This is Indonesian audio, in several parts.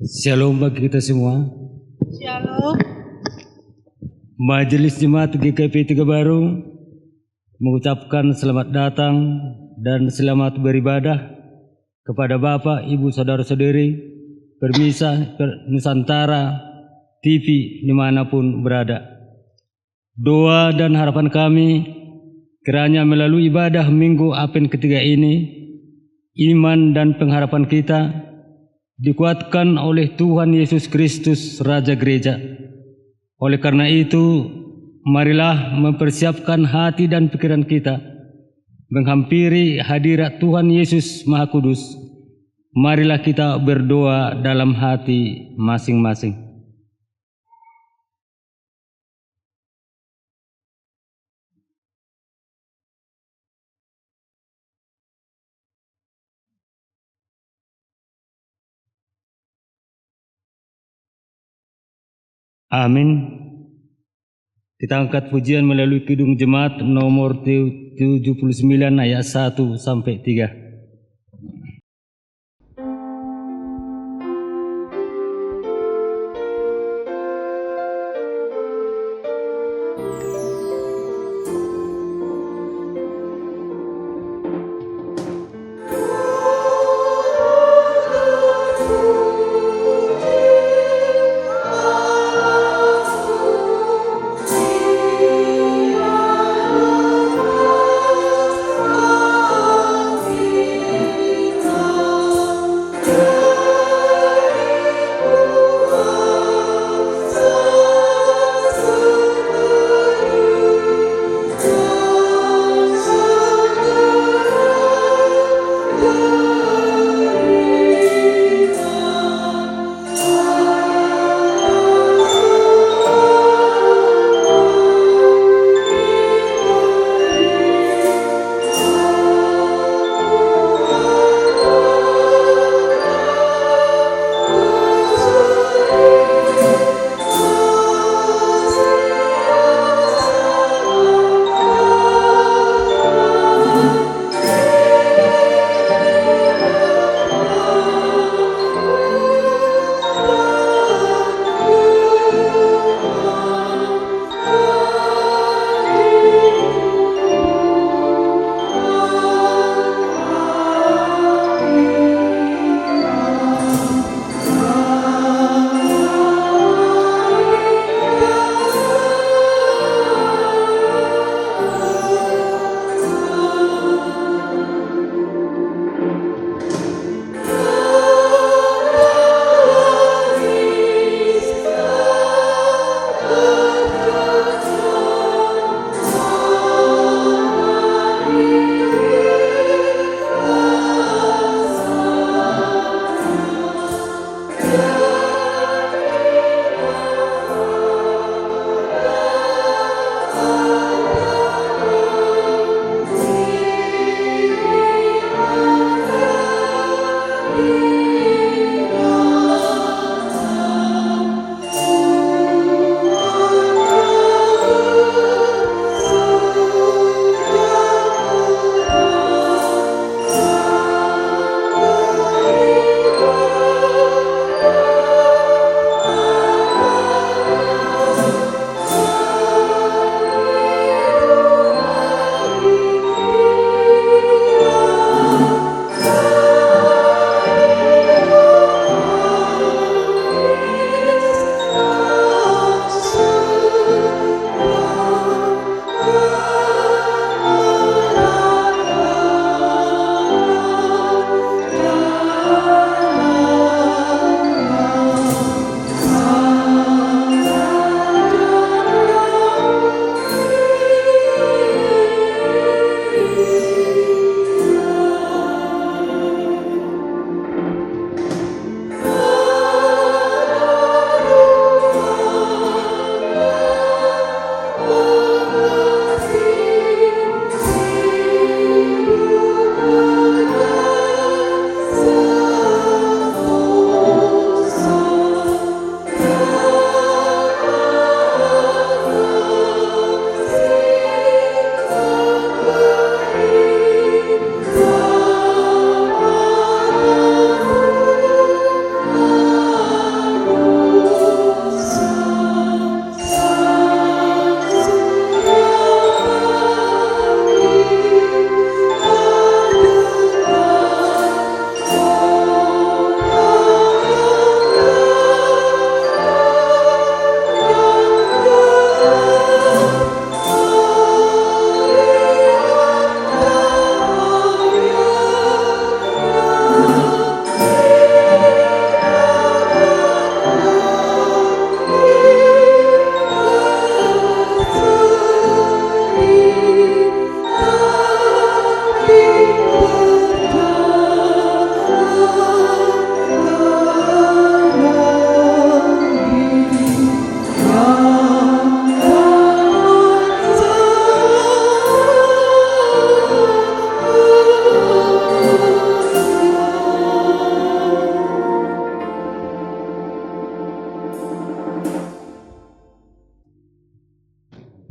Shalom bagi kita semua. Shalom. Majelis Jemaat GKP Tiga Baru mengucapkan selamat datang dan selamat beribadah kepada Bapak, Ibu, Saudara-saudari Permisa Nusantara TV dimanapun berada. Doa dan harapan kami kiranya melalui ibadah Minggu Advent ketiga ini, iman dan pengharapan kita dikuatkan oleh Tuhan Yesus Kristus, Raja Gereja. Oleh karena itu, marilah mempersiapkan hati dan pikiran kita menghampiri hadirat Tuhan Yesus Maha Kudus. Marilah kita berdoa dalam hati masing-masing. Amin. Kita angkat pujian melalui Kidung Jemaat nomor 79 ayat 1 sampai 3.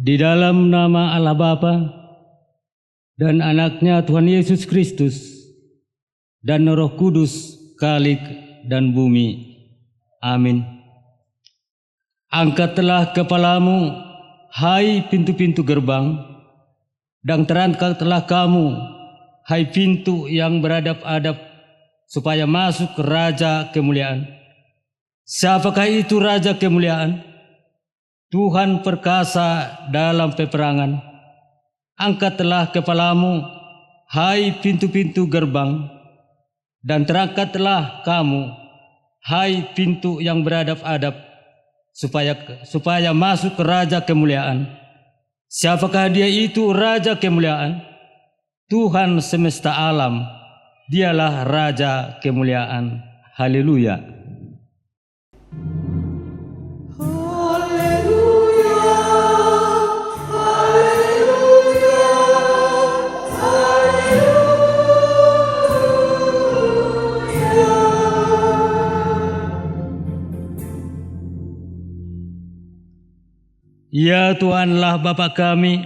Di dalam nama Allah Bapa dan anaknya Tuhan Yesus Kristus dan Roh Kudus, Khalik dan bumi. Amin. Angkatlah kepalamu, hai pintu-pintu gerbang, dan terangkatlah kamu, hai pintu yang beradab-adab, supaya masuk ke Raja Kemuliaan. Siapakah itu Raja Kemuliaan? Tuhan perkasa dalam peperangan. Angkatlah kepalamu, hai pintu-pintu gerbang, dan terangkatlah kamu, hai pintu yang beradab-adab, supaya masuk ke Raja Kemuliaan. Siapakah dia itu Raja Kemuliaan? Tuhan semesta alam, dialah Raja Kemuliaan. Haleluya. Ya Tuhanlah Bapa kami,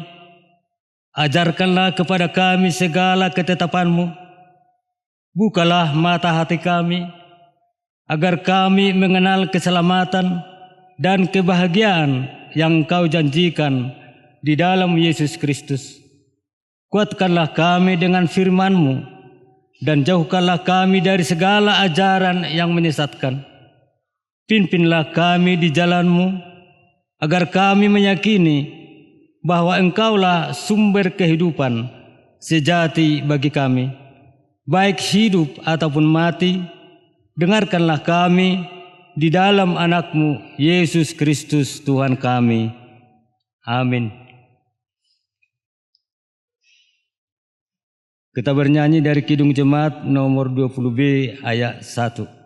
ajarkanlah kepada kami segala ketetapan-Mu. Bukalah mata hati kami, agar kami mengenal keselamatan dan kebahagiaan yang Kau janjikan di dalam Yesus Kristus. Kuatkanlah kami dengan firman-Mu, dan jauhkanlah kami dari segala ajaran yang menyesatkan. Pimpinlah kami di jalan-Mu, agar kami meyakini bahwa Engkaulah sumber kehidupan sejati bagi kami, baik hidup ataupun mati. Dengarkanlah kami di dalam anak-Mu, Yesus Kristus Tuhan kami. Amin. Kita bernyanyi dari Kidung Jemaat nomor 20B ayat 1.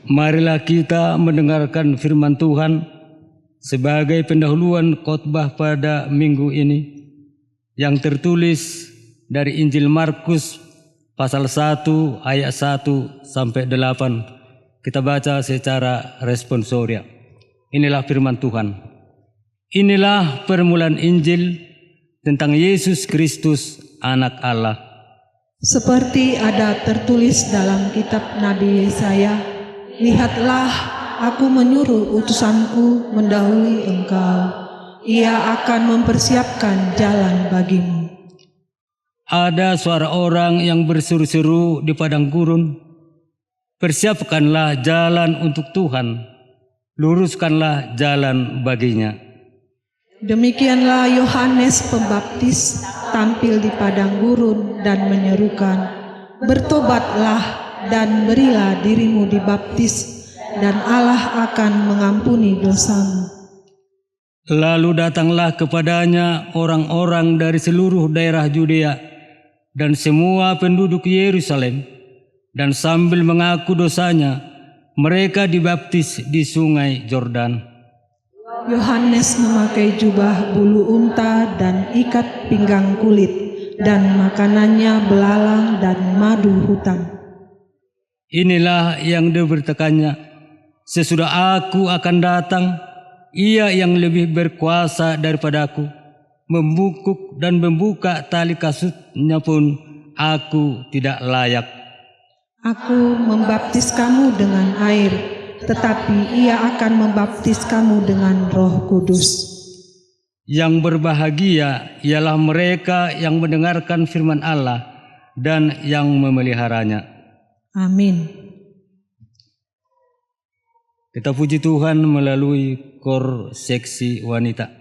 Marilah kita mendengarkan firman Tuhan sebagai pendahuluan khotbah pada minggu ini yang tertulis dari Injil Markus pasal 1 ayat 1 sampai 8. Kita baca secara responsoria. Inilah firman Tuhan. Inilah permulaan Injil tentang Yesus Kristus, Anak Allah. Seperti ada tertulis dalam kitab Nabi Yesaya, lihatlah, aku menyuruh utusanku mendahului engkau. Ia akan mempersiapkan jalan bagimu. Ada suara orang yang berseru-seru di padang gurun, persiapkanlah jalan untuk Tuhan, luruskanlah jalan baginya. Demikianlah Yohanes Pembaptis tampil di padang gurun dan menyerukan, bertobatlah dan berilah dirimu dibaptis, dan Allah akan mengampuni dosamu. Lalu datanglah kepadanya orang-orang dari seluruh daerah Yudea dan semua penduduk Yerusalem, dan sambil mengaku dosanya, mereka dibaptis di sungai Yordan. Yohanes memakai jubah bulu unta dan ikat pinggang kulit, dan makanannya belalang dan madu hutan. Inilah yang diberitakannya, sesudah aku akan datang, ia yang lebih berkuasa daripadaku, membungkuk dan membuka tali kasutnya pun aku tidak layak. Aku membaptis kamu dengan air, tetapi Ia akan membaptis kamu dengan Roh Kudus. Yang berbahagia ialah mereka yang mendengarkan firman Allah dan yang memeliharanya. Amin. Kita puji Tuhan melalui kor seksi wanita.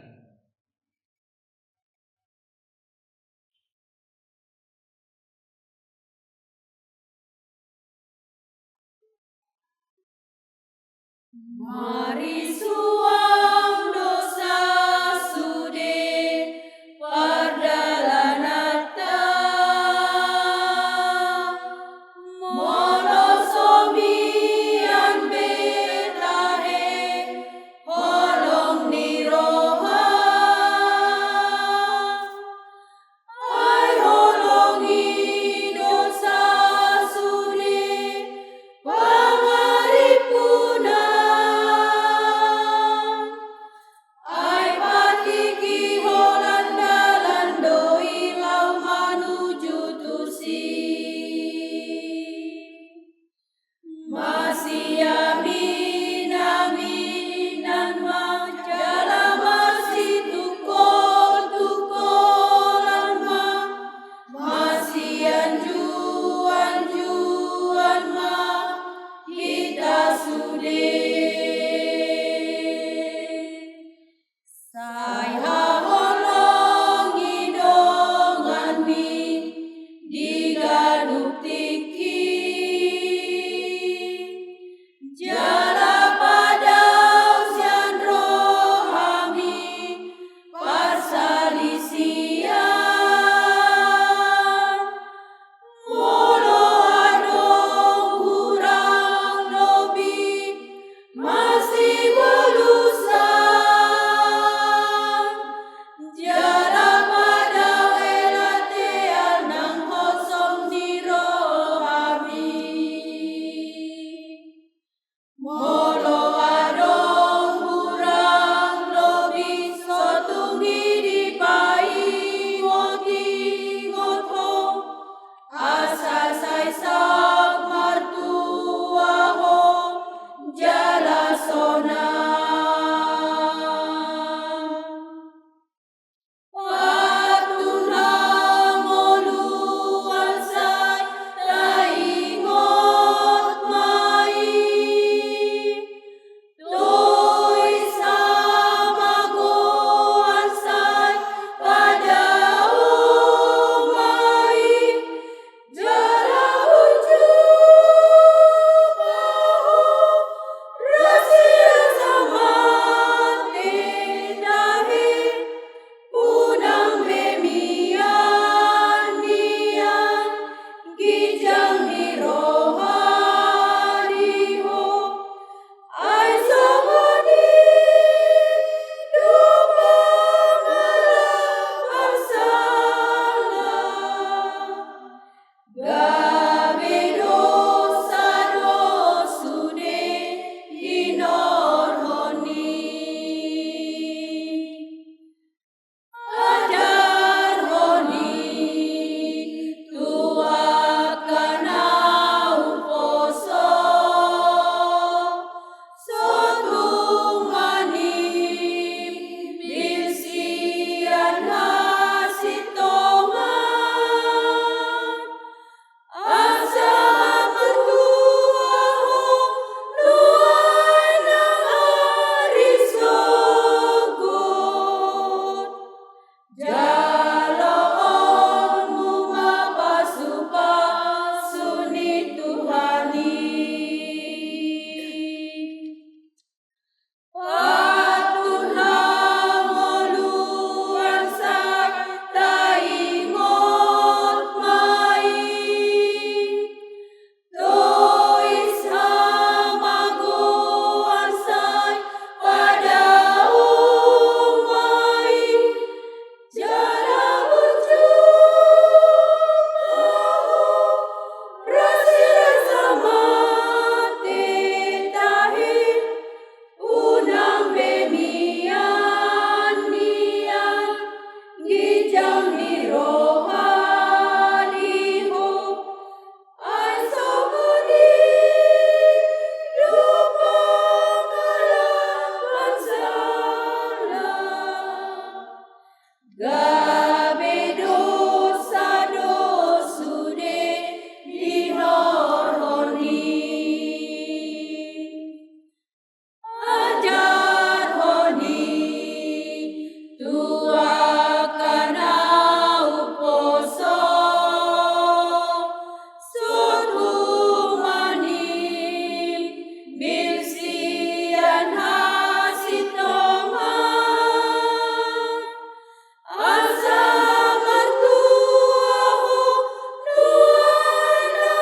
Mari suang dosa sude perdalanata monosomian betahe holong niroha ai holongi dosa sude pangaripuna gabe dosa dosude dihorhoni ajar honi tua kana uposo sutumani bilsian hasitonga asa martuahu nuana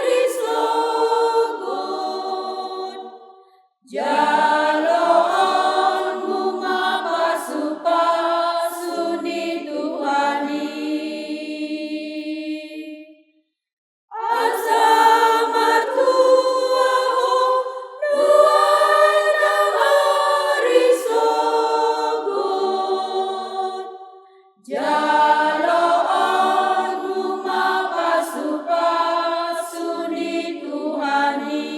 arisogon jaloan mapasupasuni Tuhani asa martuahu nuana arisogon jaloan mapasupasuni Tuhani.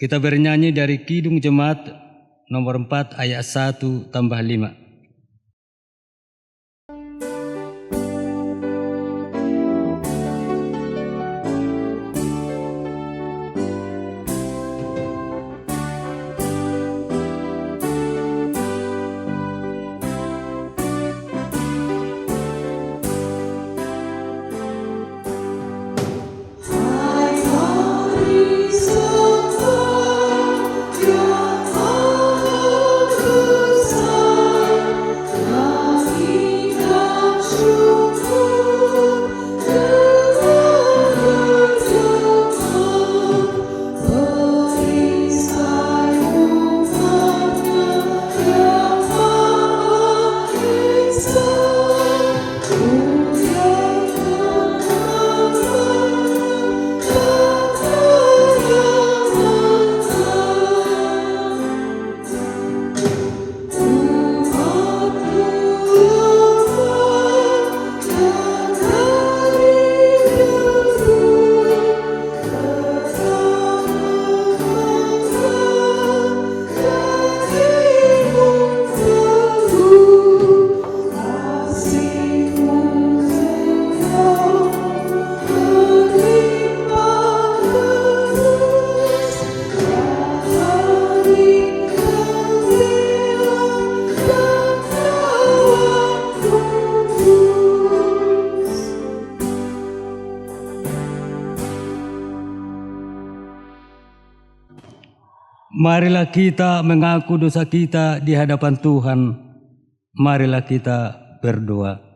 Kita bernyanyi dari Kidung Jemaat nomor 4 ayat 1 tambah 5. Marilah kita mengaku dosa kita di hadapan Tuhan. Marilah kita berdoa.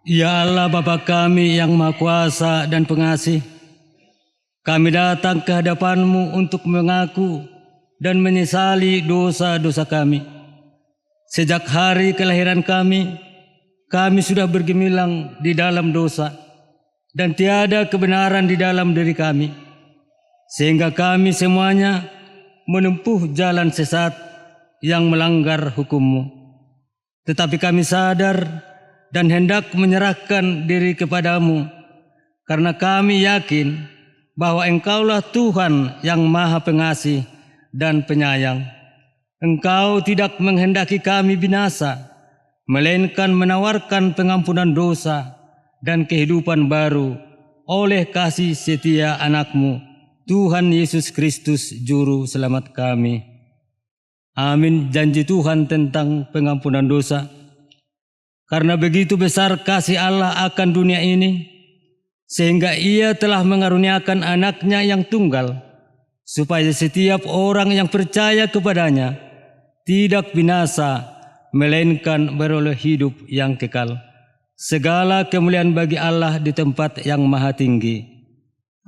Ya Allah Bapa kami yang Maha Kuasa dan Pengasih, kami datang ke hadapan-Mu untuk mengaku dan menyesali dosa-dosa kami. Sejak hari kelahiran kami sudah bergemilang di dalam dosa dan tiada kebenaran di dalam diri kami. Sehingga kami semuanya menempuh jalan sesat yang melanggar hukum-Mu. Tetapi kami sadar dan hendak menyerahkan diri kepadamu, karena kami yakin bahwa Engkaulah Tuhan yang Maha Pengasih dan Penyayang, Engkau tidak menghendaki kami binasa, melainkan menawarkan pengampunan dosa dan kehidupan baru oleh kasih setia Anak-Mu, Tuhan Yesus Kristus, Juru Selamat kami. Amin. Janji Tuhan tentang pengampunan dosa. Karena begitu besar kasih Allah akan dunia ini, sehingga Ia telah mengaruniakan Anak-Nya yang tunggal, supaya setiap orang yang percaya kepadanya tidak binasa, melainkan beroleh hidup yang kekal. Segala kemuliaan bagi Allah di tempat yang maha tinggi.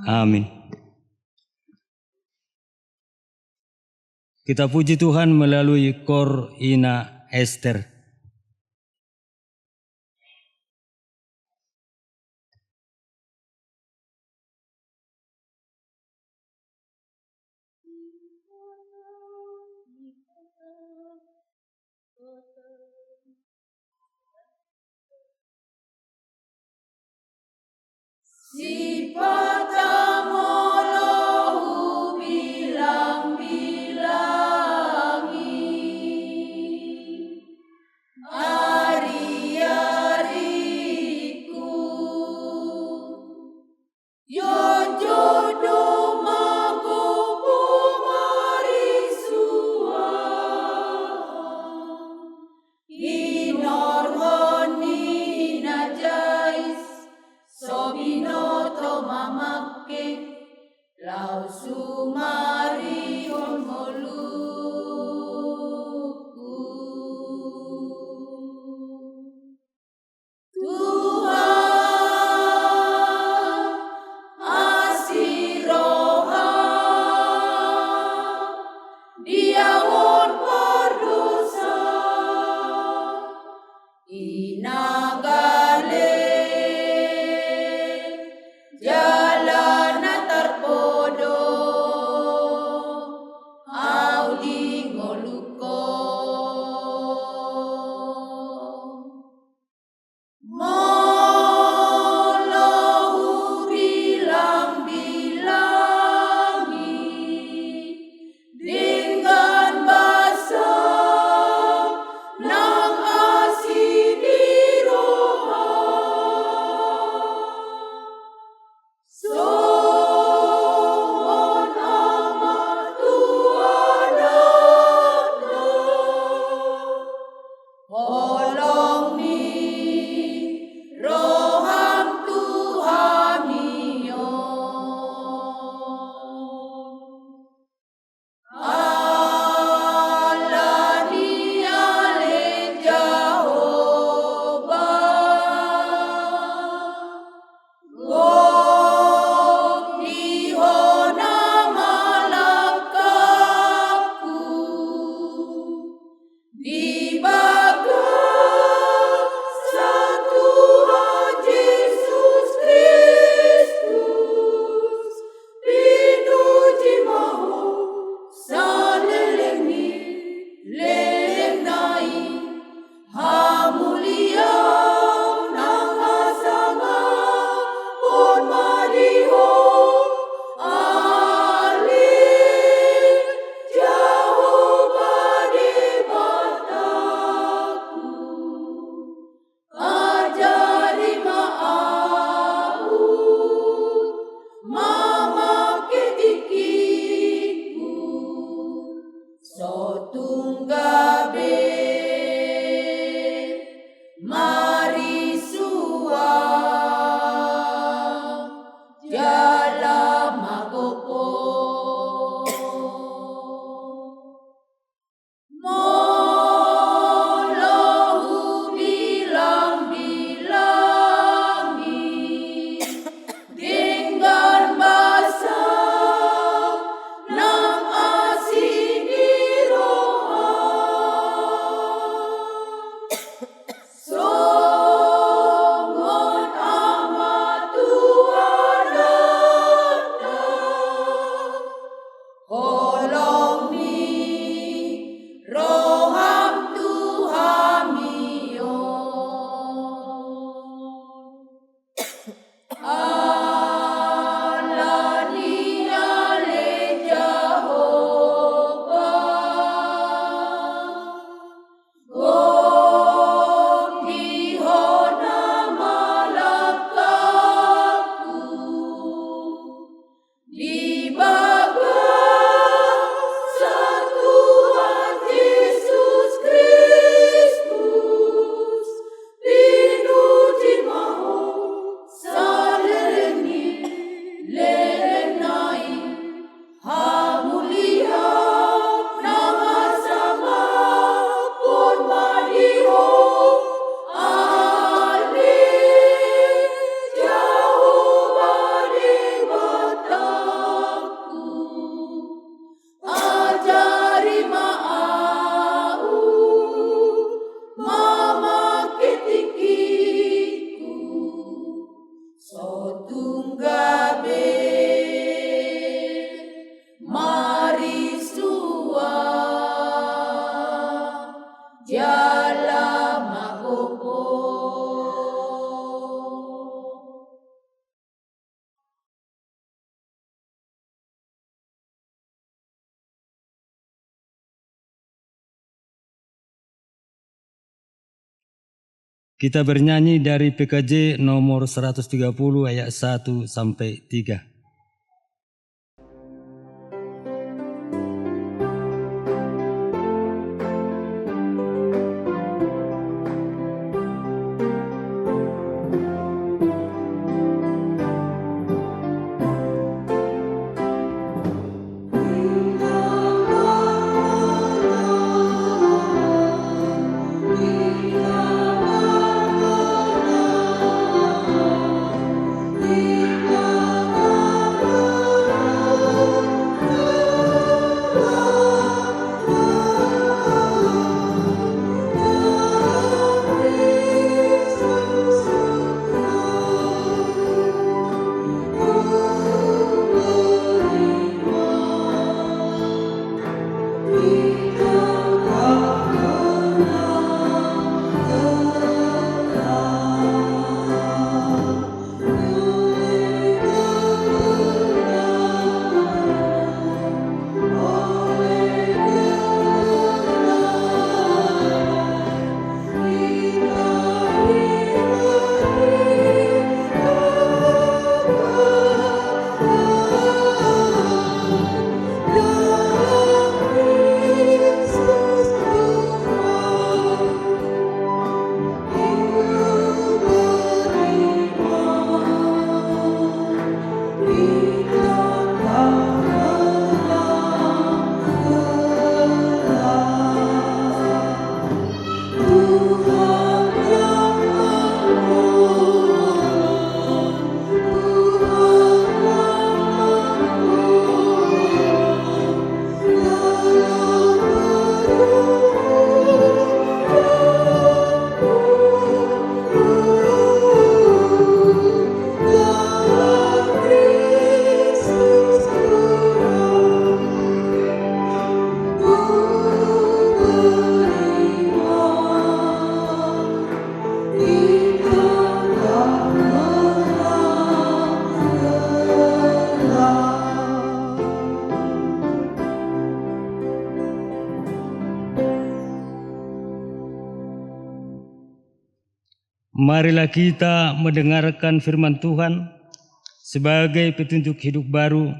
Amin. Kita puji Tuhan melalui Kor Ina Ester. Si patamolohu bilang-bilangi ari-ariku yo jodoh magopo marisua inorhoni najais Sobinoto mamake lau sumari honmoluku. Tuhan asiroha diawon berdosa inagale jalan terpodo audi ngoluko molahu bilang-bilangi dengan bahasa nang asiniroha Sohon amat Tuhanana Holong ni roham Tuhanion Allah ni ale Jehovah Gok dihona malakaku dibaga Tuhan Yesus Kristus pinuji mahu saleleng nai hamulia nang hasanga on madiho alih Jehovah di mataku ajari maahu mama ketikiku sotunggabe marisua jala magopo molahu bilang-bilangi dengan bahasa nang asiniroha Jala Makopo. Kita bernyanyi dari PKJ nomor 130 ayat 1 sampai 3. Marilah kita mendengarkan firman Tuhan sebagai petunjuk hidup baru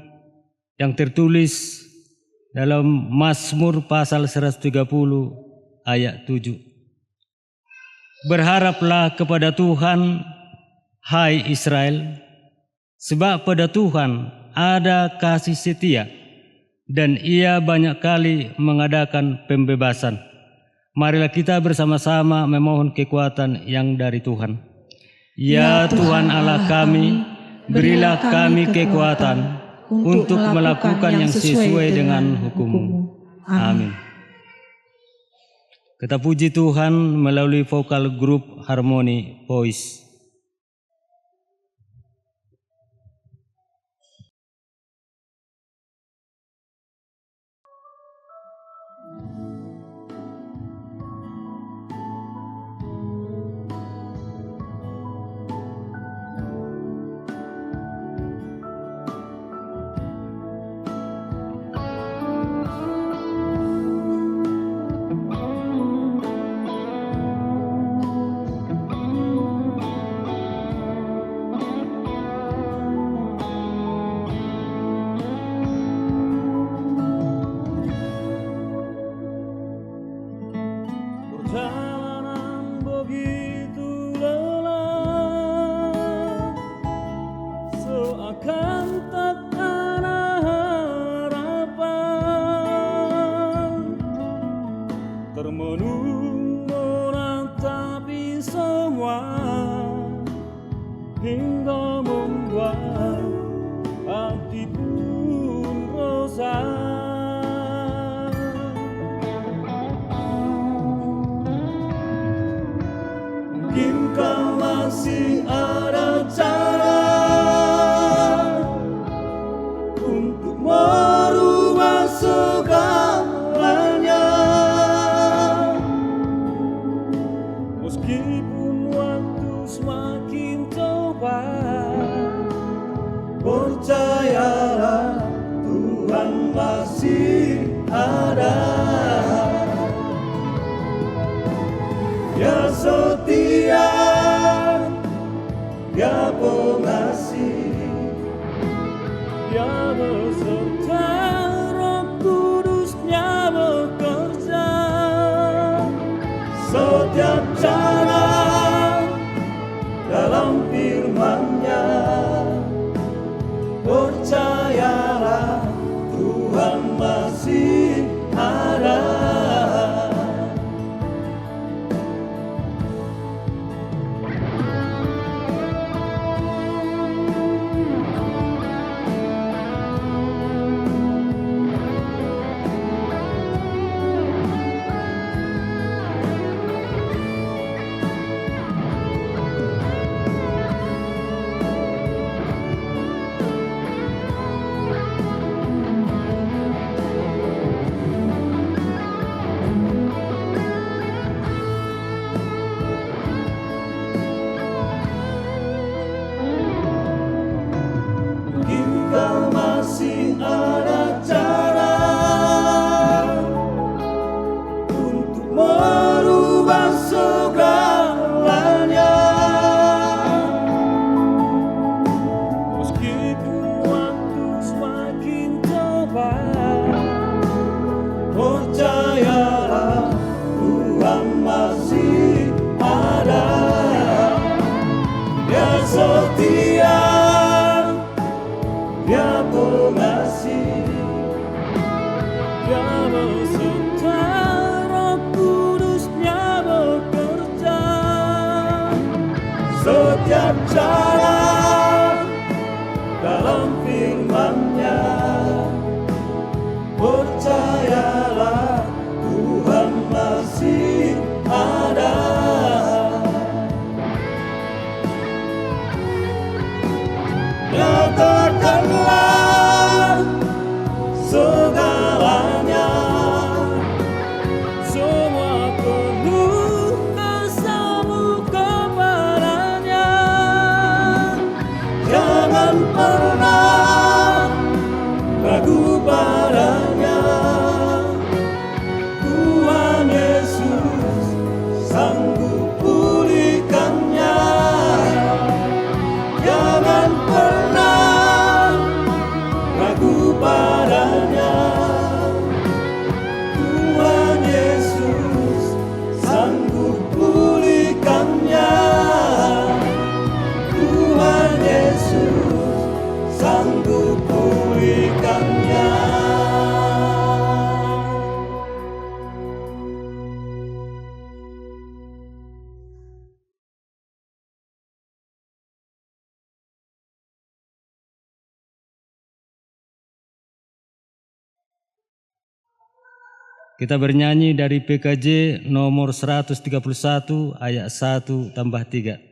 yang tertulis dalam Mazmur pasal 130 ayat 7. Berharaplah kepada Tuhan, hai Israel, sebab pada Tuhan ada kasih setia dan Ia banyak kali mengadakan pembebasan. Marilah kita bersama-sama memohon kekuatan yang dari Tuhan. Ya Tuhan Allah kami, berilah kami kekuatan untuk melakukan yang sesuai dengan hukum-Mu. Amin. Kita puji Tuhan melalui vokal grup Harmoni Voice. Perjalanan begitu lelah, seakan tak ada harapan. Termenung meratapi semua hingga membuat hati pun resah. Mungkinkah masih ada cara untuk merubah segalanya? setiap cara dalam firman-Nya. Percayalah Tuhan masih ada. Kau masih ada cara untuk merubah segalanya. Meskipun waktu semakin cepat, percayalah Tuhan masih ada. Dia setia, Dia pengasih, Dia beserta Roh Kudus-Nya bekerja. Setiap cara dalam firman-Nya, percayalah Tuhan masih ada. Nyatakanlah segalanya, semua keluh kesahmu kepadanya. Jangan pernah ragu padanya. Tuhan Yesus sanggup pulihkannya. Jangan pernah ragu padanya. Tuhan Yesus sanggup pulihkannya. Tuhan Yesus sanggup pulihkannya. Kita bernyanyi dari PKJ nomor 131 ayat 1 tambah 3.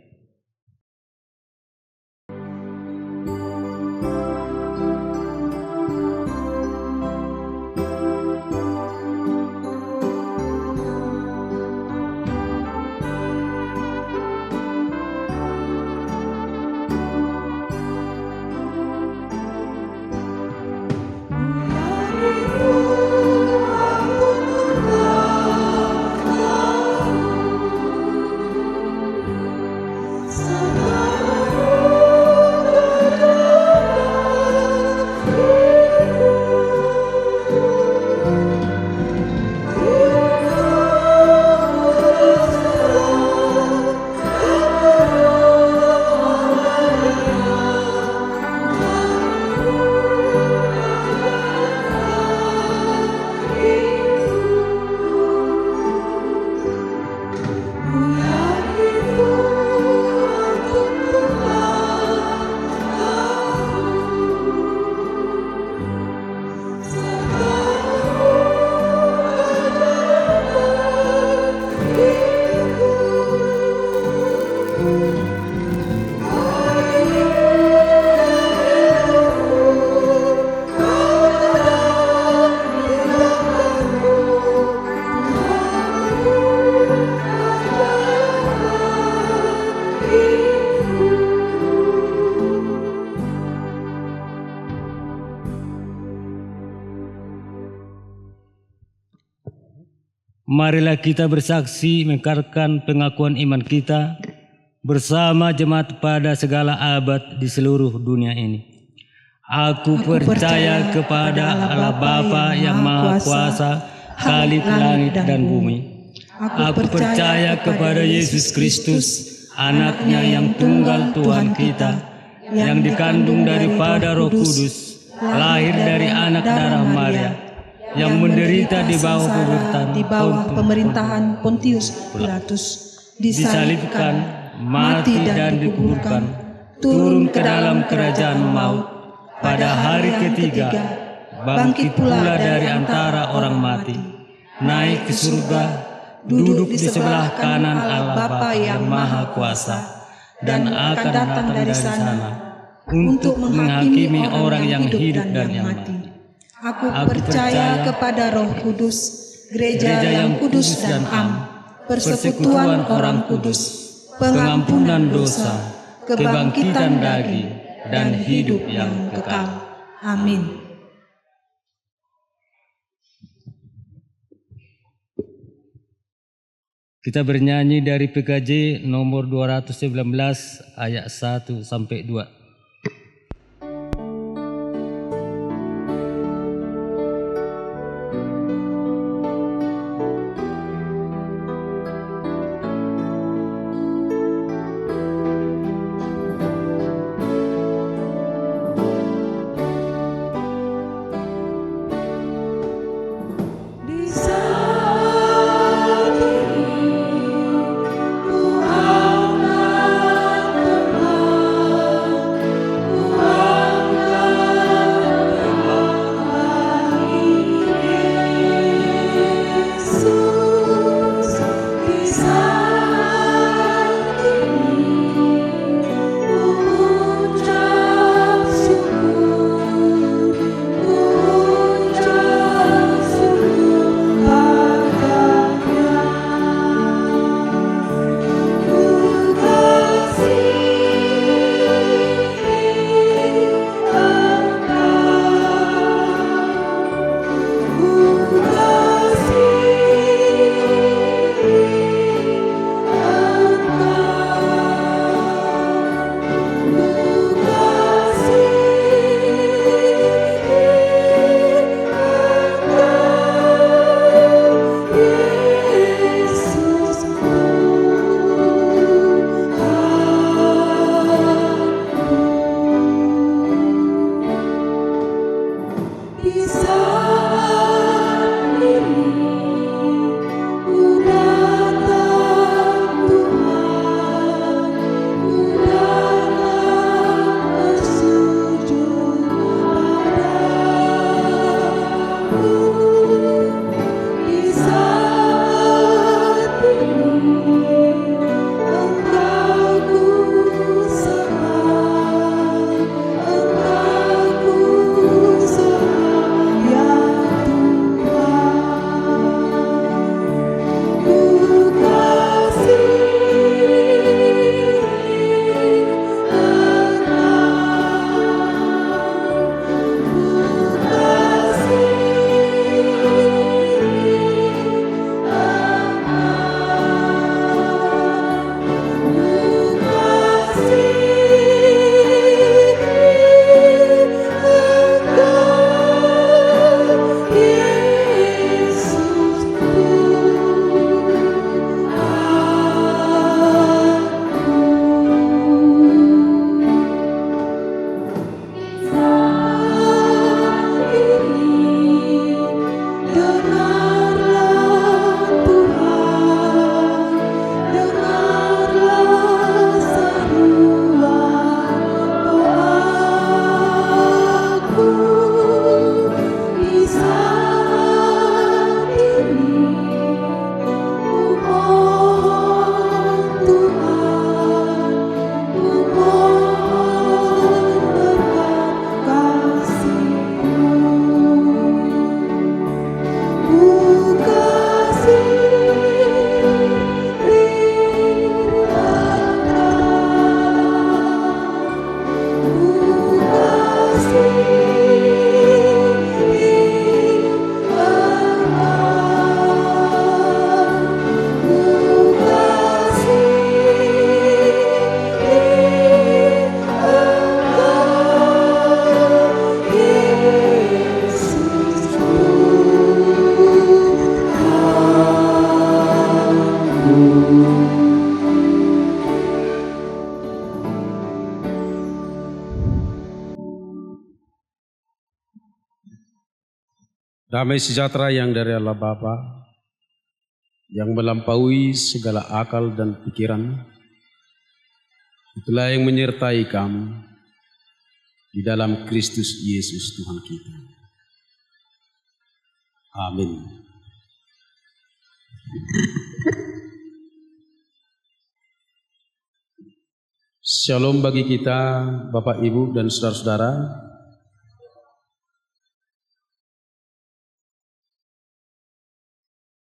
Marilah kita bersaksi mengekalkan pengakuan iman kita bersama jemaat pada segala abad di seluruh dunia ini. Aku percaya kepada Allah Bapa yang Maha Kuasa, Khalik langit dan bumi. Aku percaya kepada Yesus Kristus, anaknya yang tunggal Tuhan kita, yang dikandung daripada Roh Kudus, lahir dari anak darah Maria, yang menderita di bawah pemerintahan Pontius Pilatus, disalibkan, mati dan dikuburkan, turun ke dalam kerajaan maut, pada hari ketiga bangkit pula dari antara orang mati, naik ke surga, duduk di sebelah kanan Allah Bapa yang Maha Kuasa, dan akan datang dari sana untuk menghakimi orang yang hidup dan yang mati. Aku percaya kepada Roh Kudus, gereja yang kudus dan am, persekutuan orang kudus, pengampunan dosa, kebangkitan daging, dan hidup yang kekal. Amin. Kita bernyanyi dari PKJ nomor 219 ayat 1 sampai 2. Tuhan Damai sejahtera yang dari Allah Bapa, yang melampaui segala akal dan pikiran, itulah yang menyertai kamu di dalam Kristus Yesus Tuhan kita. Amin. Shalom bagi kita, Bapak, Ibu, dan saudara-saudara.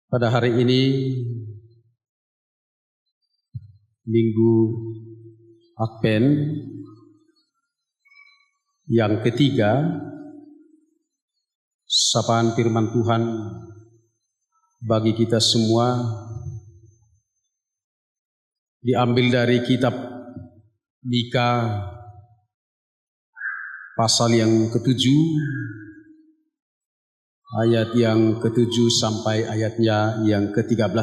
Pada hari ini, Minggu Advent yang ketiga, sapaan firman Tuhan bagi kita semua diambil dari kitab Mika pasal yang ke-7, ayat yang ke-7 sampai ayatnya yang ke-13.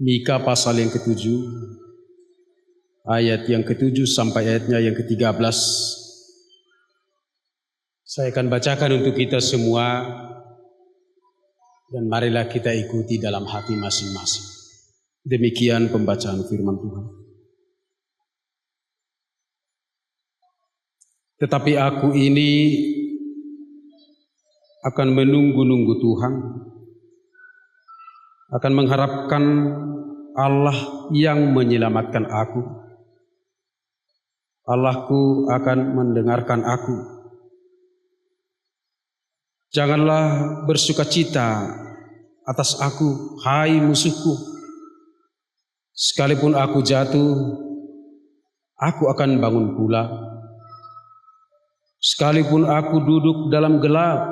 Mika pasal yang ke-7, ayat yang ke-7 sampai ayatnya yang ke-13. Saya akan bacakan untuk kita semua, dan marilah kita ikuti dalam hati masing-masing. Demikian pembacaan firman Tuhan. Tetapi aku ini akan menunggu-nunggu Tuhan, akan mengharapkan Allah yang menyelamatkan aku. Allahku akan mendengarkan aku. Janganlah bersukacita atas aku, hai musuhku. Sekalipun aku jatuh, aku akan bangun pula. Sekalipun aku duduk dalam gelap,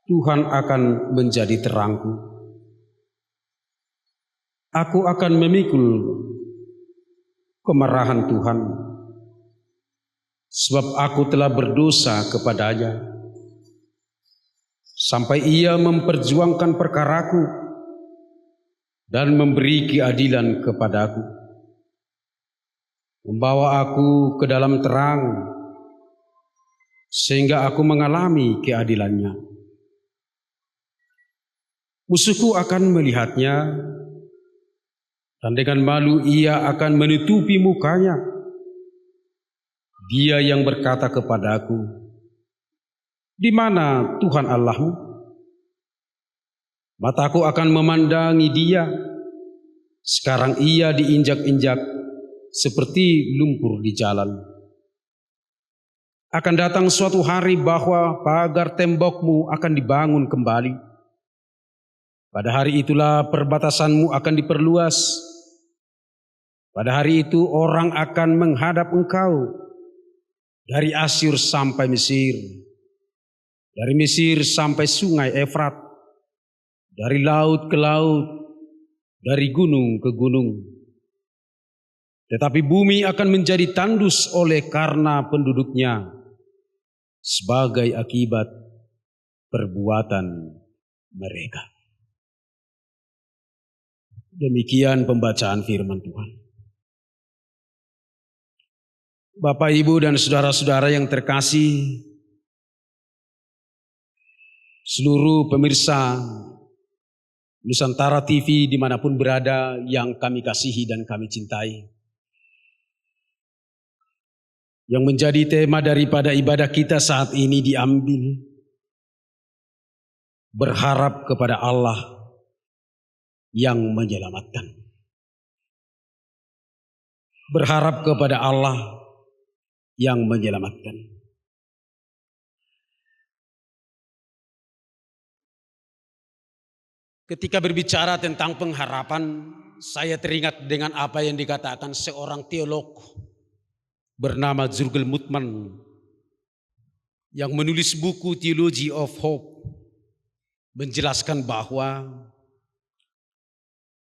Tuhan akan menjadi terangku. Aku akan memikul kemarahan Tuhan, sebab aku telah berdosa kepadanya, sampai Ia memperjuangkan perkaraku dan memberi keadilan kepadaku, membawa aku ke dalam terang, sehingga aku mengalami keadilannya. Musuhku akan melihatnya, dan dengan malu ia akan menutupi mukanya. Dia yang berkata kepadaku, "Di mana Tuhan Allahmu?" Mataku akan memandangi dia. Sekarang ia diinjak-injak seperti lumpur di jalan. Akan datang suatu hari bahwa pagar tembokmu akan dibangun kembali. Pada hari itulah perbatasanmu akan diperluas. Pada hari itu orang akan menghadap engkau dari Asyur sampai Mesir, dari Mesir sampai sungai Efrat, dari laut ke laut, dari gunung ke gunung. Tetapi bumi akan menjadi tandus oleh karena penduduknya, sebagai akibat perbuatan mereka. Demikian pembacaan firman Tuhan. Bapak, Ibu, dan saudara-saudara yang terkasih, seluruh pemirsa Nusantara TV dimanapun berada yang kami kasihi dan kami cintai. Yang menjadi tema daripada ibadah kita saat ini diambil berharap kepada Allah yang menyelamatkan. Berharap kepada Allah yang menyelamatkan. Ketika berbicara tentang pengharapan, saya teringat dengan apa yang dikatakan seorang teolog bernama Jurgen Moltmann yang menulis buku Theology of Hope, menjelaskan bahwa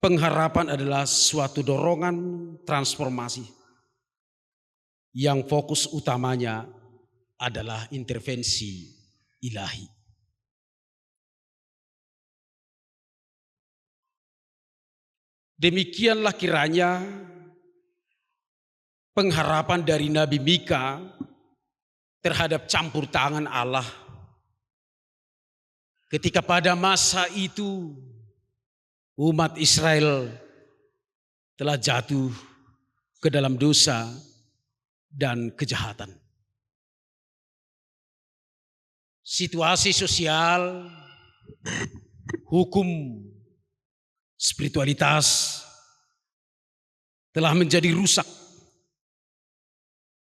pengharapan adalah suatu dorongan transformasi yang fokus utamanya adalah intervensi ilahi. Demikianlah kiranya pengharapan dari Nabi Mika terhadap campur tangan Allah. Ketika pada masa itu umat Israel telah jatuh ke dalam dosa dan kejahatan. Situasi sosial, hukum, spiritualitas telah menjadi rusak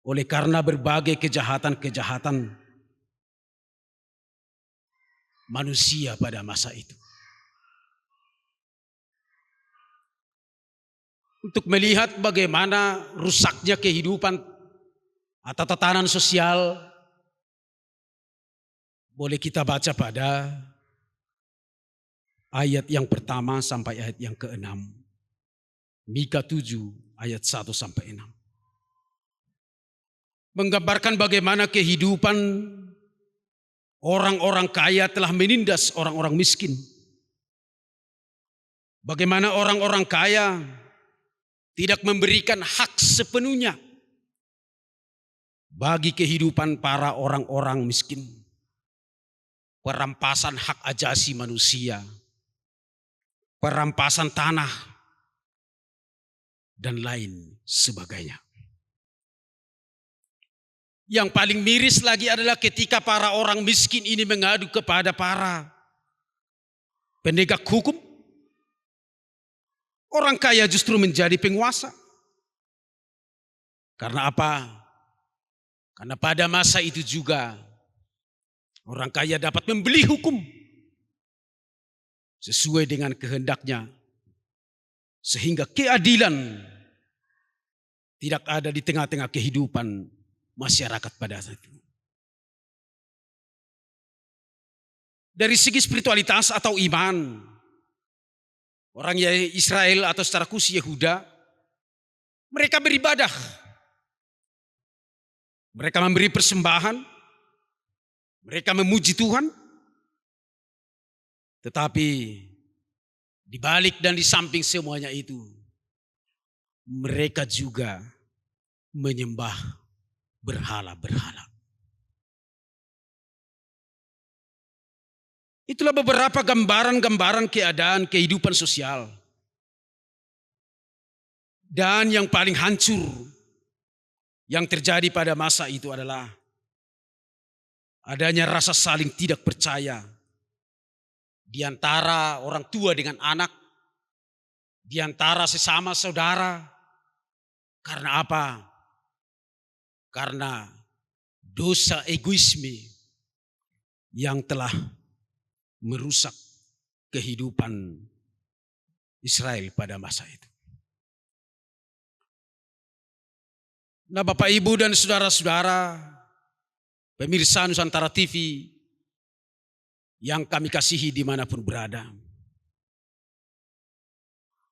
oleh karena berbagai kejahatan-kejahatan manusia pada masa itu. Untuk melihat bagaimana rusaknya kehidupan atau tatanan sosial, boleh kita baca pada ayat yang pertama sampai ayat yang ke-6. Mika 7 ayat 1 sampai 6. Menggambarkan bagaimana kehidupan orang-orang kaya telah menindas orang-orang miskin. Bagaimana orang-orang kaya tidak memberikan hak sepenuhnya bagi kehidupan para orang-orang miskin. Perampasan hak ajasi manusia, perampasan tanah, dan lain sebagainya. Yang paling miris lagi adalah ketika para orang miskin ini mengadu kepada para penegak hukum, orang kaya justru menjadi penguasa. Karena apa? Karena pada masa itu juga orang kaya dapat membeli hukum sesuai dengan kehendaknya, sehingga keadilan tidak ada di tengah-tengah kehidupan masyarakat pada saat itu. Dari segi spiritualitas atau iman, orang Israel atau secara khusus Yehuda, mereka beribadah. Mereka memberi persembahan, mereka memuji Tuhan. Tetapi di balik dan di samping semuanya itu, mereka juga menyembah berhala-berhala. Itulah beberapa gambaran-gambaran keadaan kehidupan sosial. Dan yang paling hancur yang terjadi pada masa itu adalah adanya rasa saling tidak percaya di antara orang tua dengan anak, di antara sesama saudara. Karena apa? Karena dosa egoisme yang telah merusak kehidupan Israel pada masa itu. Nah, Bapak, Ibu, dan saudara-saudara, pemirsa Nusantara TV yang kami kasihi dimanapun berada.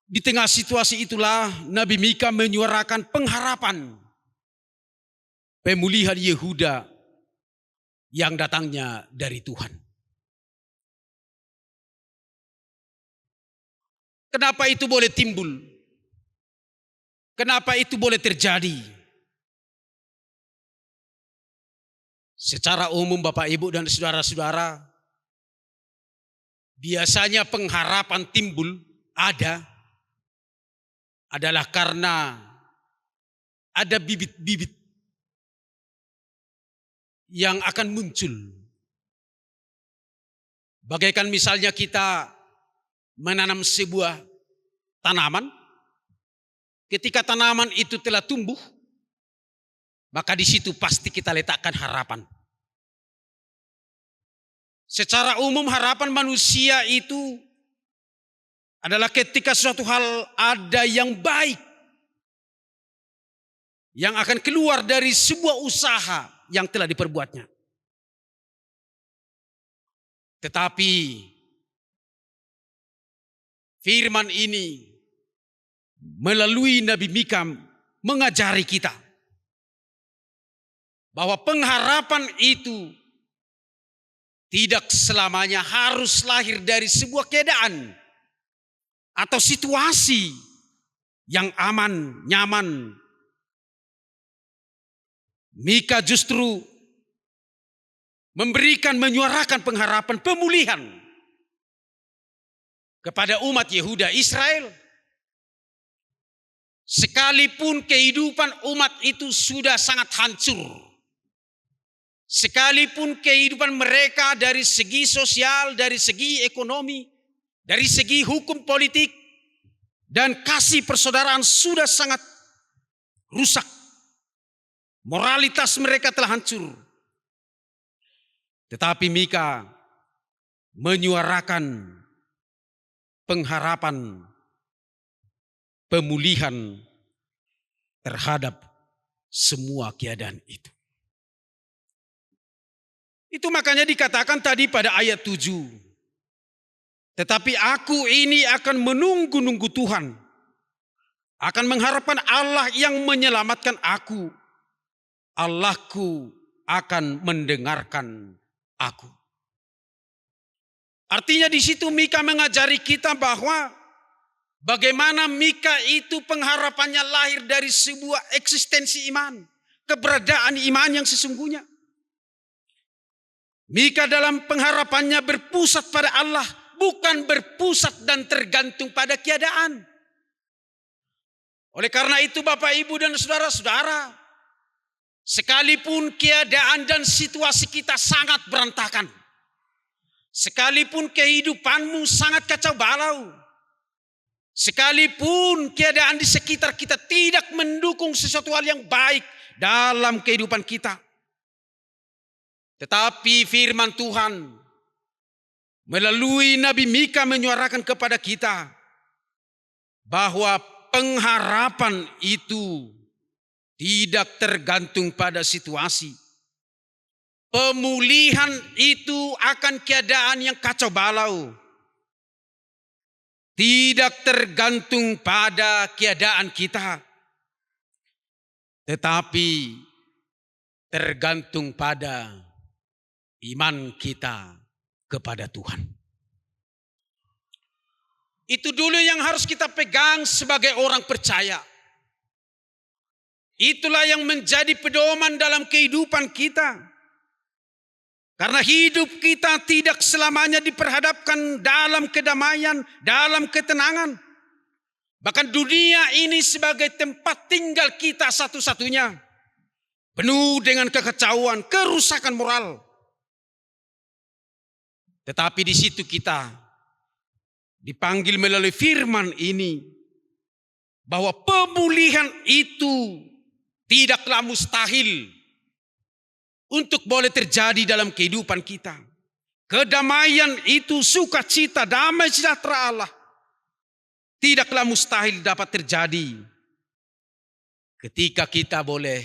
Di tengah situasi itulah Nabi Mika menyuarakan pengharapan pemulihan Yehuda yang datangnya dari Tuhan. Kenapa itu boleh timbul? Kenapa itu boleh terjadi? Secara umum Bapak, Ibu, dan saudara-saudara, biasanya pengharapan timbul adalah karena ada bibit-bibit yang akan muncul. Bagaikan misalnya kita menanam sebuah tanaman, ketika tanaman itu telah tumbuh, maka di situ pasti kita letakkan harapan. Secara umum harapan manusia itu adalah ketika suatu hal ada yang baik yang akan keluar dari sebuah usaha yang telah diperbuatnya. Tetapi firman ini melalui Nabi Mika mengajari kita bahwa pengharapan itu tidak selamanya harus lahir dari sebuah keadaan atau situasi yang aman, nyaman, Mika justru menyuarakan pengharapan pemulihan kepada umat Yehuda Israel. Sekalipun kehidupan umat itu sudah sangat hancur, sekalipun kehidupan mereka dari segi sosial, dari segi ekonomi, dari segi hukum politik, dan kasih persaudaraan sudah sangat rusak, moralitas mereka telah hancur. Tetapi Mika menyuarakan pengharapan pemulihan terhadap semua keadaan itu. Itu makanya dikatakan tadi pada ayat 7. Tetapi aku ini akan menunggu-nunggu Tuhan. Akan mengharapkan Allah yang menyelamatkan aku. Allahku akan mendengarkan aku. Artinya di situ Mika mengajari kita bahwa bagaimana Mika itu pengharapannya lahir dari sebuah eksistensi iman. Keberadaan iman yang sesungguhnya. Mika dalam pengharapannya berpusat pada Allah. Bukan berpusat dan tergantung pada keadaan. Oleh karena itu Bapak, Ibu, dan saudara-saudara, sekalipun keadaan dan situasi kita sangat berantakan, sekalipun kehidupanmu sangat kacau balau, sekalipun keadaan di sekitar kita tidak mendukung sesuatu hal yang baik dalam kehidupan kita, tetapi firman Tuhan melalui Nabi Mika menyuarakan kepada kita bahwa pengharapan itu tidak tergantung pada situasi. Pemulihan itu akan keadaan yang kacau balau. Tidak tergantung pada keadaan kita. Tetapi tergantung pada iman kita kepada Tuhan. Itu dulu yang harus kita pegang sebagai orang percaya. Itulah yang menjadi pedoman dalam kehidupan kita. Karena hidup kita tidak selamanya diperhadapkan dalam kedamaian, dalam ketenangan. Bahkan dunia ini sebagai tempat tinggal kita satu-satunya. Penuh dengan kekacauan, kerusakan moral. Tetapi di situ kita dipanggil melalui firman ini bahwa pemulihan itu tidaklah mustahil untuk boleh terjadi dalam kehidupan kita. Kedamaian itu, sukacita, damai sejahtera Allah tidaklah mustahil dapat terjadi ketika kita boleh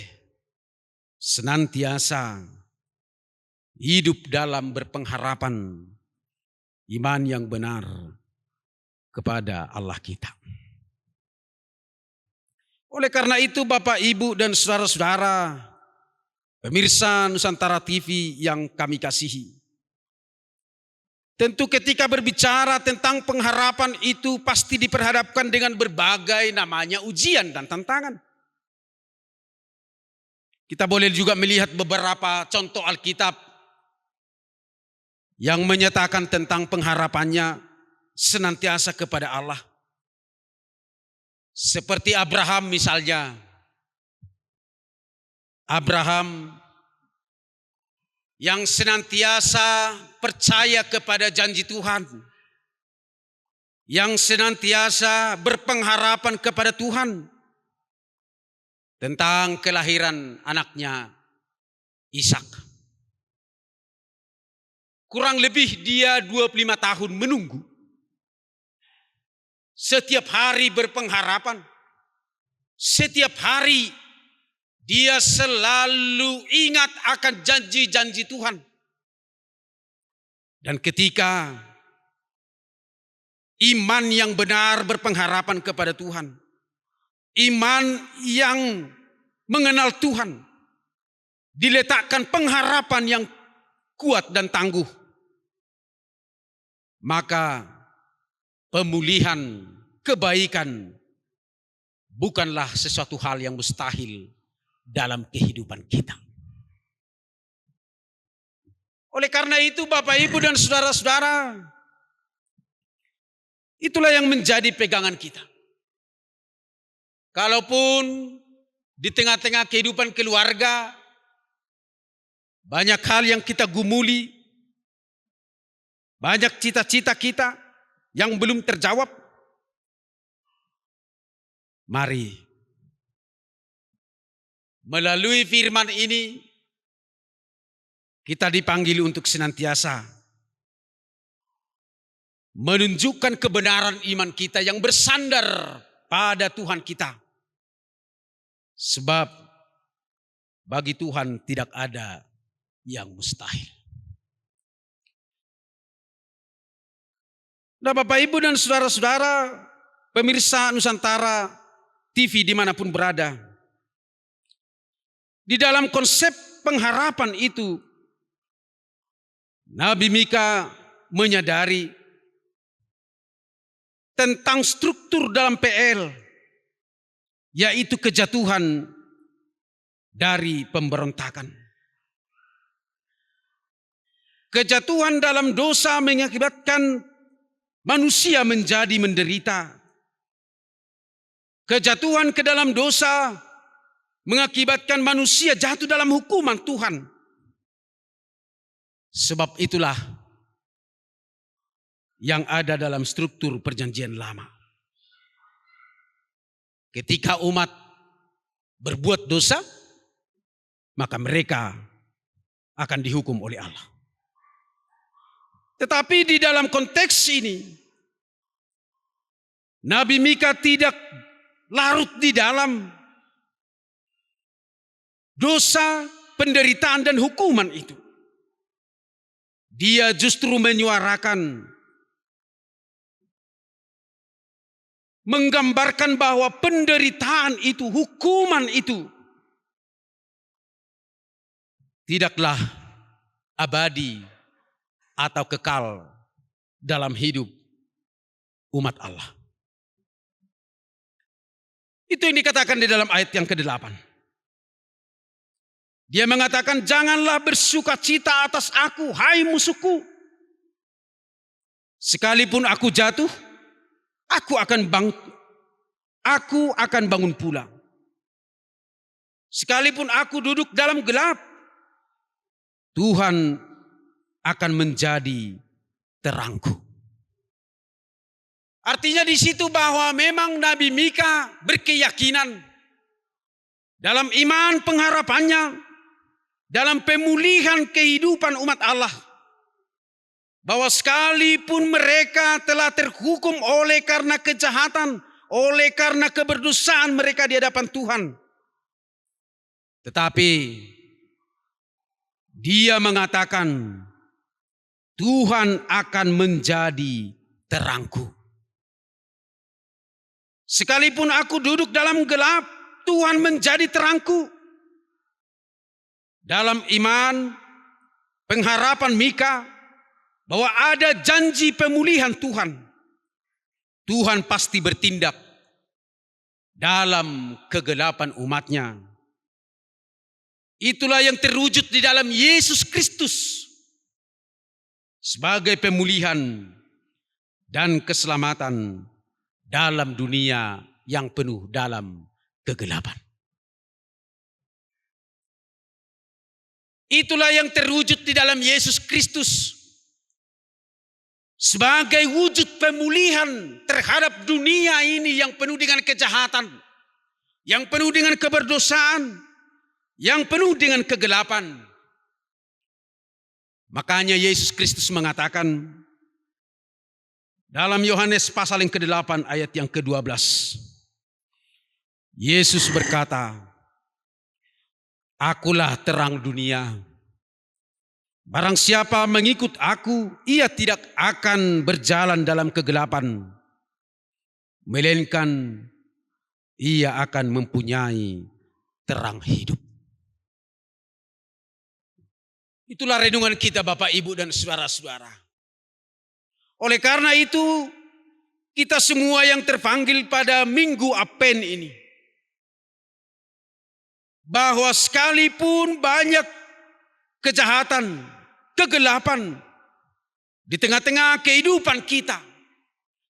senantiasa hidup dalam berpengharapan iman yang benar kepada Allah kita. Oleh karena itu Bapak, Ibu, dan saudara-saudara, pemirsa Nusantara TV yang kami kasihi. Tentu ketika berbicara tentang pengharapan itu pasti diperhadapkan dengan berbagai namanya ujian dan tantangan. Kita boleh juga melihat beberapa contoh Alkitab yang menyatakan tentang pengharapannya senantiasa kepada Allah. Seperti Abraham misalnya. Abraham yang senantiasa percaya kepada janji Tuhan. Yang senantiasa berpengharapan kepada Tuhan. Tentang kelahiran anaknya Ishak. Kurang lebih dia 25 tahun menunggu. Setiap hari berpengharapan. Setiap hari dia selalu ingat akan janji-janji Tuhan. Dan ketika iman yang benar berpengharapan kepada Tuhan. Iman yang mengenal Tuhan. Diletakkan pengharapan yang kuat dan tangguh. Maka pemulihan kebaikan bukanlah sesuatu hal yang mustahil dalam kehidupan kita. Oleh karena itu Bapak, Ibu dan saudara-saudara, itulah yang menjadi pegangan kita. Kalaupun di tengah-tengah kehidupan keluarga banyak hal yang kita gumuli, banyak cita-cita kita yang belum terjawab, mari melalui firman ini kita dipanggil untuk senantiasa menunjukkan kebenaran iman kita yang bersandar pada Tuhan kita. Sebab bagi Tuhan tidak ada yang mustahil. Nah Bapak, Ibu dan saudara-saudara, pemirsa Nusantara TV dimanapun berada, di dalam konsep pengharapan itu, Nabi Mika menyadari tentang struktur dalam PL, yaitu kejatuhan dari pemberontakan. Kejatuhan dalam dosa mengakibatkan manusia menjadi menderita. Kejatuhan ke dalam dosa mengakibatkan manusia jatuh dalam hukuman Tuhan. Sebab itulah yang ada dalam struktur perjanjian lama. Ketika umat berbuat dosa, maka mereka akan dihukum oleh Allah. Tetapi di dalam konteks ini, Nabi Mika tidak larut di dalam dosa, penderitaan dan hukuman itu. Dia justru menyuarakan, menggambarkan bahwa penderitaan itu, hukuman itu tidaklah abadi atau kekal dalam hidup umat Allah. Itu yang dikatakan di dalam ayat yang ke-8. Dia mengatakan, janganlah bersuka cita atas aku, hai musuhku. Sekalipun aku jatuh, aku akan bangun pula. Sekalipun aku duduk dalam gelap, Tuhan akan menjadi terangku. Artinya di situ bahwa memang Nabi Mika berkeyakinan dalam iman pengharapannya, dalam pemulihan kehidupan umat Allah, bahwa sekalipun mereka telah terhukum oleh karena kejahatan, oleh karena keberdosaan mereka di hadapan Tuhan, tetapi dia mengatakan Tuhan akan menjadi terangku. Sekalipun aku duduk dalam gelap, Tuhan menjadi terangku. Dalam iman, pengharapan Mika, bahwa ada janji pemulihan Tuhan. Tuhan pasti bertindak dalam kegelapan umatnya. Itulah yang terwujud di dalam Yesus Kristus sebagai pemulihan dan keselamatan dalam dunia yang penuh dalam kegelapan. Itulah yang terwujud di dalam Yesus Kristus sebagai wujud pemulihan terhadap dunia ini yang penuh dengan kejahatan, yang penuh dengan keberdosaan, yang penuh dengan kegelapan. Makanya Yesus Kristus mengatakan dalam Yohanes pasal yang ke-8 ayat yang ke-12. Yesus berkata, Akulah terang dunia. Barang siapa mengikut aku, ia tidak akan berjalan dalam kegelapan, melainkan ia akan mempunyai terang hidup. Itulah renungan kita Bapak, Ibu dan saudara-saudara. Oleh karena itu, kita semua yang terpanggil pada Minggu Apen ini, bahwa sekalipun banyak kejahatan, kegelapan di tengah-tengah kehidupan kita,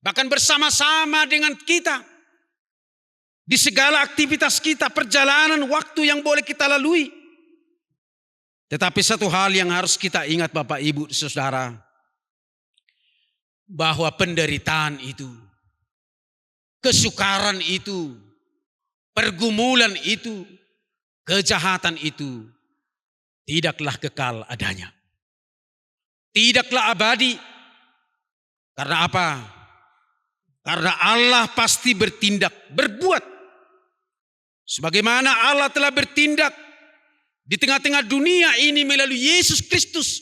bahkan bersama-sama dengan kita, di segala aktivitas kita, perjalanan waktu yang boleh kita lalui. Tetapi satu hal yang harus kita ingat Bapak Ibu Saudara, bahwa penderitaan itu, kesukaran itu, pergumulan itu, kejahatan itu tidaklah kekal adanya. Tidaklah abadi. Karena apa? Karena Allah pasti bertindak, berbuat. Sebagaimana Allah telah bertindak di tengah-tengah dunia ini melalui Yesus Kristus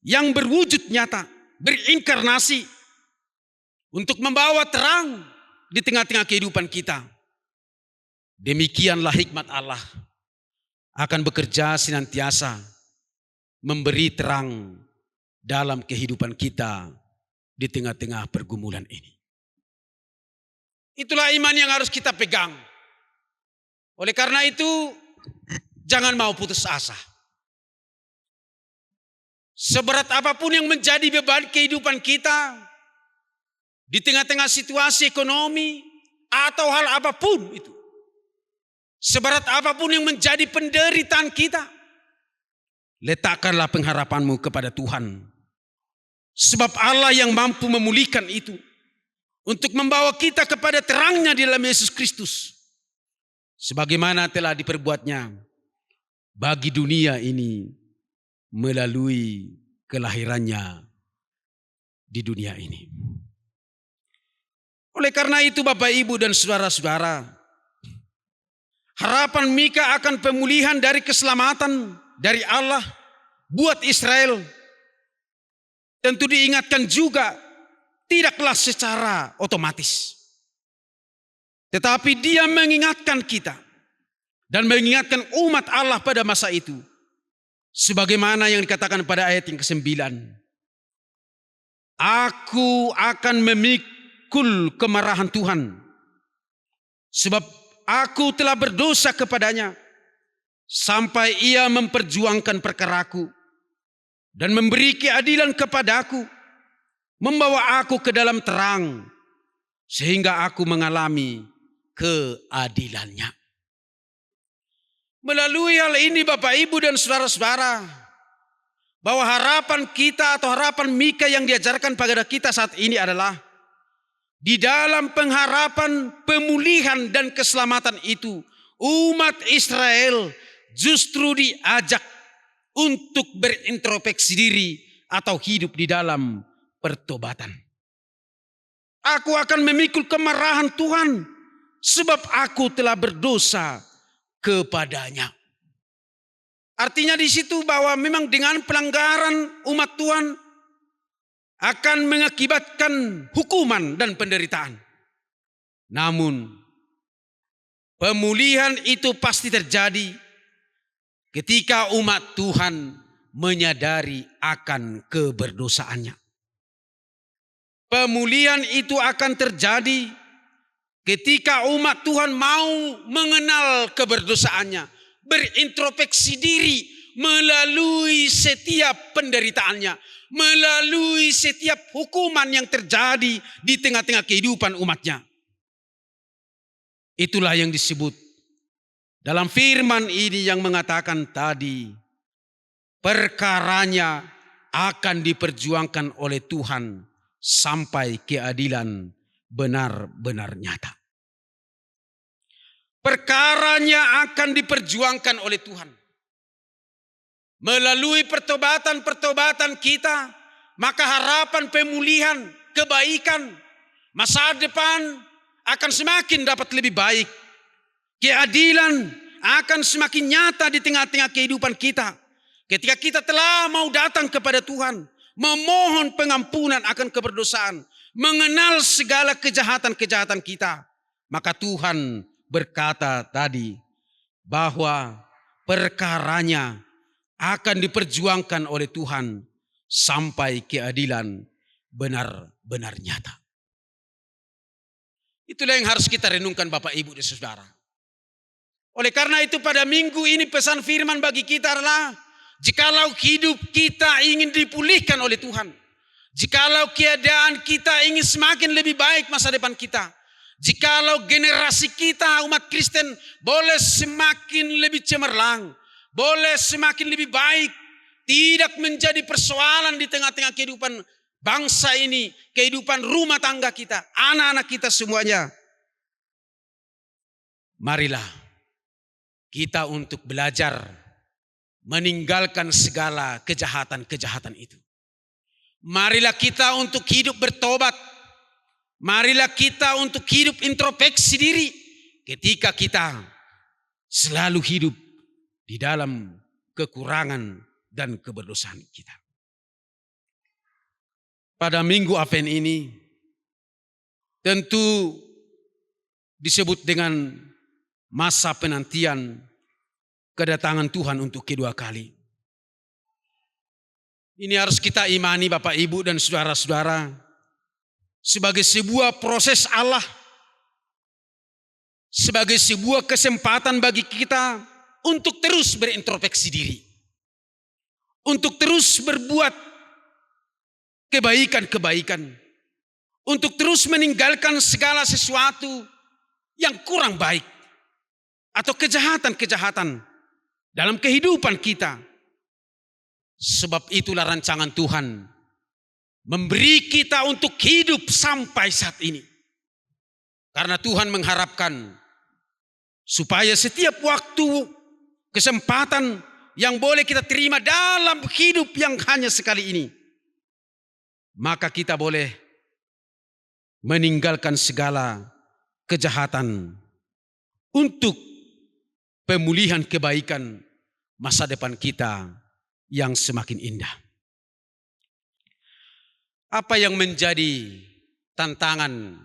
yang berwujud nyata, berinkarnasi untuk membawa terang di tengah-tengah kehidupan kita. Demikianlah hikmat Allah akan bekerja senantiasa memberi terang dalam kehidupan kita di tengah-tengah pergumulan ini. Itulah iman yang harus kita pegang. Oleh karena itu, jangan mau putus asa. Seberat apapun yang menjadi beban kehidupan kita, di tengah-tengah situasi ekonomi, atau hal apapun itu. Seberat apapun yang menjadi penderitaan kita, letakkanlah pengharapanmu kepada Tuhan. Sebab Allah yang mampu memulihkan itu, untuk membawa kita kepada terangnya di dalam Yesus Kristus. Sebagaimana telah diperbuatnya bagi dunia ini melalui kelahirannya di dunia ini. Oleh karena itu Bapak Ibu dan saudara-saudara, harapan Mika akan pemulihan dari keselamatan dari Allah buat Israel tentu diingatkan juga tidaklah secara otomatis. Tetapi dia mengingatkan kita dan mengingatkan umat Allah pada masa itu. Sebagaimana yang dikatakan pada ayat yang ke-9. Aku akan memikul kemarahan Tuhan. Sebab aku telah berdosa kepadanya. Sampai ia memperjuangkan perkaraku. Dan memberi keadilan kepadaku. Membawa aku ke dalam terang. Sehingga aku mengalami keadilannya. Melalui hal ini Bapak Ibu dan saudara-saudara, bahwa harapan kita atau harapan Mika yang diajarkan pada kita saat ini adalah di dalam pengharapan pemulihan dan keselamatan itu, umat Israel justru diajak untuk berintrospeksi diri atau hidup di dalam pertobatan. Aku akan memikul kemarahan Tuhan sebab aku telah berdosa kepadanya. Artinya di situ bahwa memang dengan pelanggaran umat Tuhan akan mengakibatkan hukuman dan penderitaan. Namun pemulihan itu pasti terjadi ketika umat Tuhan menyadari akan keberdosaannya. Pemulihan itu akan terjadi ketika umat Tuhan mau mengenal keberdosaannya, berintrospeksi diri melalui setiap penderitaannya, melalui setiap hukuman yang terjadi di tengah-tengah kehidupan umatnya. Itulah yang disebut dalam firman ini yang mengatakan tadi, perkaranya akan diperjuangkan oleh Tuhan sampai keadilan benar-benar nyata. Perkaranya akan diperjuangkan oleh Tuhan. Melalui pertobatan-pertobatan kita, maka harapan pemulihan, kebaikan, masa depan akan semakin dapat lebih baik. Keadilan akan semakin nyata di tengah-tengah kehidupan kita. Ketika kita telah mau datang kepada Tuhan, memohon pengampunan akan keberdosaan, mengenal segala kejahatan-kejahatan kita, maka Tuhan berkata tadi bahwa perkaranya akan diperjuangkan oleh Tuhan sampai keadilan benar-benar nyata. Itulah yang harus kita renungkan Bapak Ibu dan Saudara. Oleh karena itu pada minggu ini pesan firman bagi kita adalah, jikalau hidup kita ingin dipulihkan oleh Tuhan, jikalau keadaan kita ingin semakin lebih baik masa depan kita, jikalau generasi kita umat Kristen boleh semakin lebih cemerlang, boleh semakin lebih baik, tidak menjadi persoalan di tengah-tengah kehidupan bangsa ini, kehidupan rumah tangga kita, anak-anak kita semuanya. Marilah kita untuk belajar meninggalkan segala kejahatan-kejahatan itu. Marilah kita untuk hidup bertobat. Marilah kita untuk hidup introspeksi diri ketika kita selalu hidup di dalam kekurangan dan keberdosaan kita. Pada minggu Advent ini tentu disebut dengan masa penantian kedatangan Tuhan untuk kedua kali. Ini harus kita imani Bapak Ibu dan saudara-saudara sebagai sebuah proses Allah, sebagai sebuah kesempatan bagi kita untuk terus berintrospeksi diri, untuk terus berbuat kebaikan-kebaikan, untuk terus meninggalkan segala sesuatu yang kurang baik atau kejahatan-kejahatan dalam kehidupan kita. Sebab itulah rancangan Tuhan memberi kita untuk hidup sampai saat ini. Karena Tuhan mengharapkan supaya setiap waktu, kesempatan yang boleh kita terima dalam hidup yang hanya sekali ini, maka kita boleh meninggalkan segala kejahatan untuk pemulihan kebaikan masa depan kita yang semakin indah. Apa yang menjadi tantangan,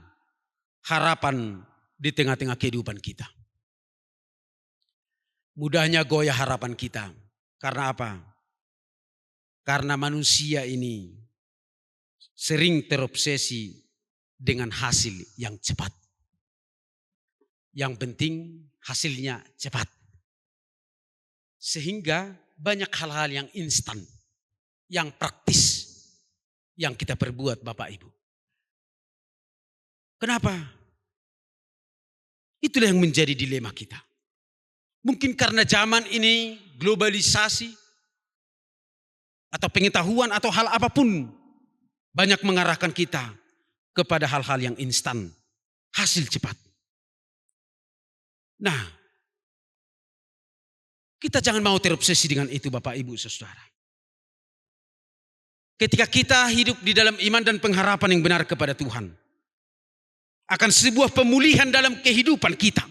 harapan di tengah-tengah kehidupan kita? Mudahnya goyah harapan kita. Karena apa? Karena manusia ini sering terobsesi dengan hasil yang cepat. Yang penting hasilnya cepat. Sehingga banyak hal-hal yang instan, yang praktis, yang kita perbuat Bapak Ibu. Kenapa? Itulah yang menjadi dilema kita. Mungkin karena zaman ini globalisasi, atau pengetahuan atau hal apapun banyak mengarahkan kita kepada hal-hal yang instan, hasil cepat. Nah, kita jangan mau terobsesi dengan itu Bapak Ibu Saudara. Ketika kita hidup di dalam iman dan pengharapan yang benar kepada Tuhan, akan sebuah pemulihan dalam kehidupan kita,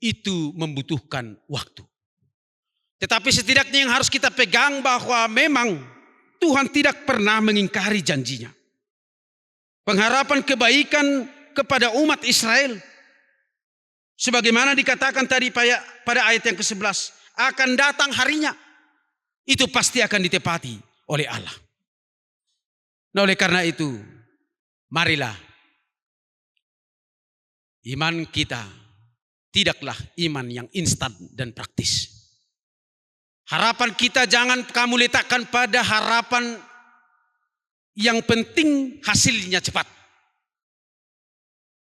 itu membutuhkan waktu. Tetapi setidaknya yang harus kita pegang bahwa memang Tuhan tidak pernah mengingkari janjinya. Pengharapan kebaikan kepada umat Israel, sebagaimana dikatakan tadi pada ayat yang ke-11, akan datang harinya, itu pasti akan ditepati oleh Allah. Nah, oleh karena itu, marilah iman kita tidaklah iman yang instan dan praktis. Harapan kita jangan kamu letakkan pada harapan yang penting hasilnya cepat.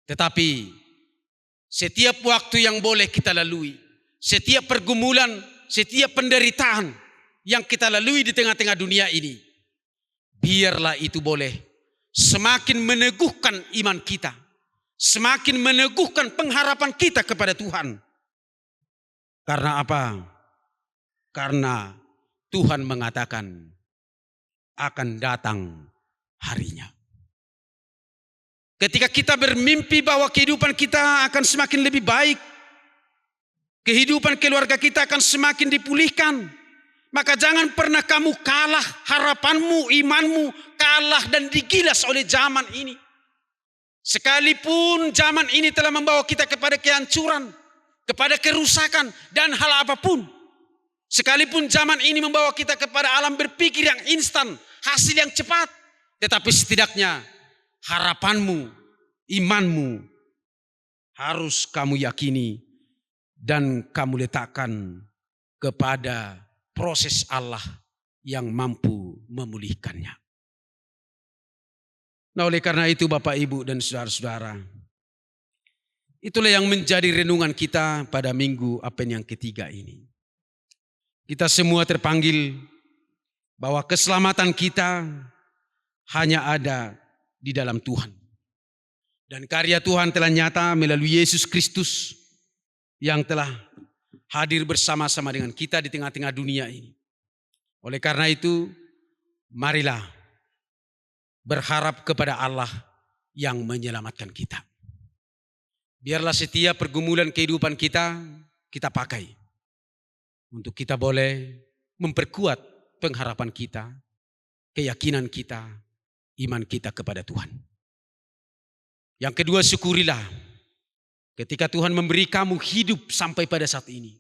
Tetapi setiap waktu yang boleh kita lalui, setiap pergumulan, setiap penderitaan yang kita lalui di tengah-tengah dunia ini, biarlah itu boleh semakin meneguhkan iman kita, semakin meneguhkan pengharapan kita kepada Tuhan. Karena apa? Karena Tuhan mengatakan akan datang harinya. Ketika kita bermimpi bahwa kehidupan kita akan semakin lebih baik, kehidupan keluarga kita akan semakin dipulihkan, maka jangan pernah kamu kalah, harapanmu, imanmu kalah dan digilas oleh zaman ini. Sekalipun zaman ini telah membawa kita kepada kehancuran, kepada kerusakan dan hal apapun. Sekalipun zaman ini membawa kita kepada alam berpikir yang instan, hasil yang cepat. Tetapi setidaknya harapanmu, imanmu harus kamu yakini dan kamu letakkan kepada proses Allah yang mampu memulihkannya. Nah, oleh karena itu Bapak, Ibu, dan saudara-saudara, itulah yang menjadi renungan kita pada minggu Advent yang ketiga ini. Kita semua terpanggil bahwa keselamatan kita hanya ada di dalam Tuhan. Dan karya Tuhan telah nyata melalui Yesus Kristus yang telah hadir bersama-sama dengan kita di tengah-tengah dunia ini. Oleh karena itu, marilah berharap kepada Allah yang menyelamatkan kita. Biarlah setiap pergumulan kehidupan kita pakai untuk kita boleh memperkuat pengharapan kita, keyakinan kita, iman kita kepada Tuhan. Yang kedua, syukurilah ketika Tuhan memberi kamu hidup sampai pada saat ini.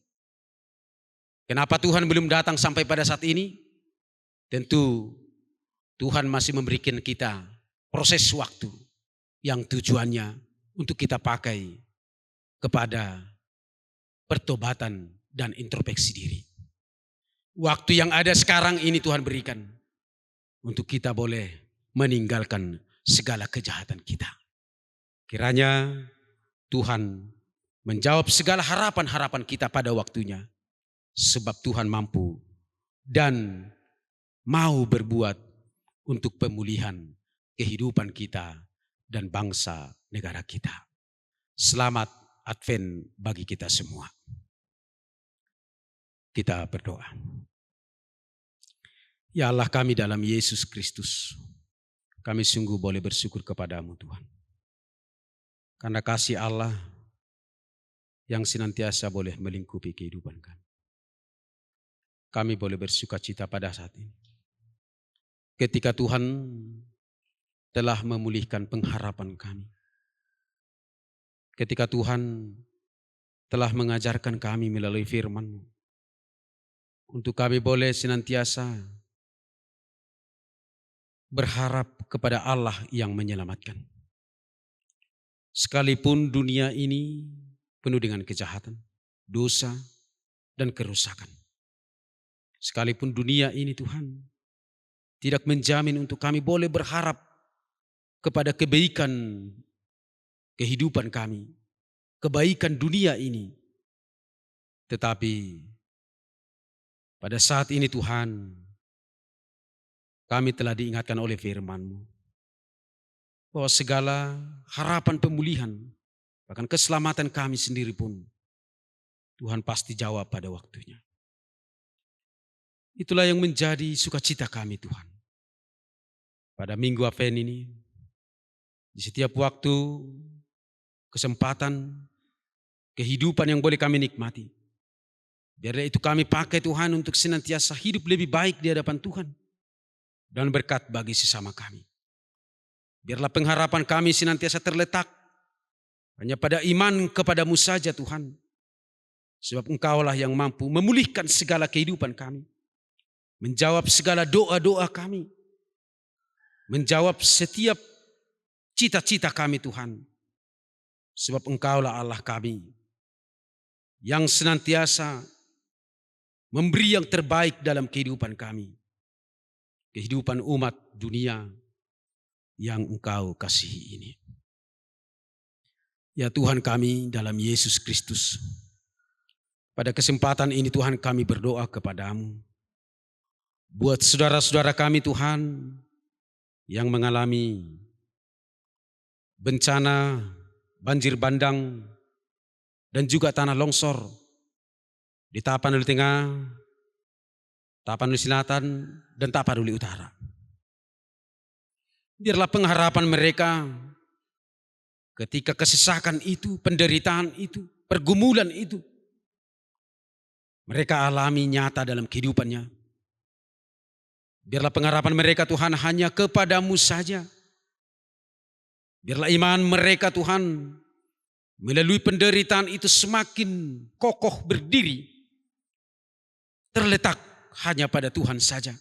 Kenapa Tuhan belum datang sampai pada saat ini? Tentu Tuhan masih memberikan kita proses waktu yang tujuannya untuk kita pakai kepada pertobatan dan introspeksi diri. Waktu yang ada sekarang ini Tuhan berikan untuk kita boleh meninggalkan segala kejahatan kita. Kiranya Tuhan menjawab segala harapan-harapan kita pada waktunya. Sebab Tuhan mampu dan mau berbuat untuk pemulihan kehidupan kita dan bangsa negara kita. Selamat Advent bagi kita semua. Kita berdoa. Ya Allah kami dalam Yesus Kristus, kami sungguh boleh bersyukur kepadamu Tuhan. Karena kasih Allah yang senantiasa boleh melingkupi kehidupan kami. Kami boleh bersuka cita pada saat ini. Ketika Tuhan telah memulihkan pengharapan kami. Ketika Tuhan telah mengajarkan kami melalui firman-Mu. Untuk kami boleh senantiasa berharap kepada Allah yang menyelamatkan. Sekalipun dunia ini penuh dengan kejahatan, dosa, dan kerusakan. Sekalipun dunia ini Tuhan tidak menjamin untuk kami boleh berharap kepada kebaikan kehidupan kami, kebaikan dunia ini. Tetapi pada saat ini Tuhan, kami telah diingatkan oleh firman-Mu bahwa segala harapan pemulihan, bahkan keselamatan kami sendiri pun Tuhan pasti jawab pada waktunya. Itulah yang menjadi sukacita kami Tuhan. Pada minggu Advent ini, di setiap waktu, kesempatan, kehidupan yang boleh kami nikmati. Biarlah itu kami pakai Tuhan untuk senantiasa hidup lebih baik di hadapan Tuhan. Dan berkat bagi sesama kami. Biarlah pengharapan kami senantiasa terletak hanya pada iman kepadamu saja Tuhan. Sebab Engkaulah yang mampu memulihkan segala kehidupan kami. Menjawab segala doa-doa kami. Menjawab setiap cita-cita kami Tuhan. Sebab Engkaulah Allah kami. Yang senantiasa memberi yang terbaik dalam kehidupan kami. Kehidupan umat dunia yang Engkau kasihi ini. Ya Tuhan kami dalam Yesus Kristus. Pada kesempatan ini Tuhan kami berdoa kepadamu. Buat saudara-saudara kami Tuhan yang mengalami bencana, banjir bandang, dan juga tanah longsor di Tapanuli Tengah, Tapanuli Selatan, dan Tapanuli Utara. Biarlah pengharapan mereka ketika kesesakan itu, penderitaan itu, pergumulan itu, mereka alami nyata dalam kehidupannya. Biarlah pengharapan mereka Tuhan hanya kepadamu saja. Biarlah iman mereka Tuhan melalui penderitaan itu semakin kokoh berdiri. Terletak hanya pada Tuhan saja.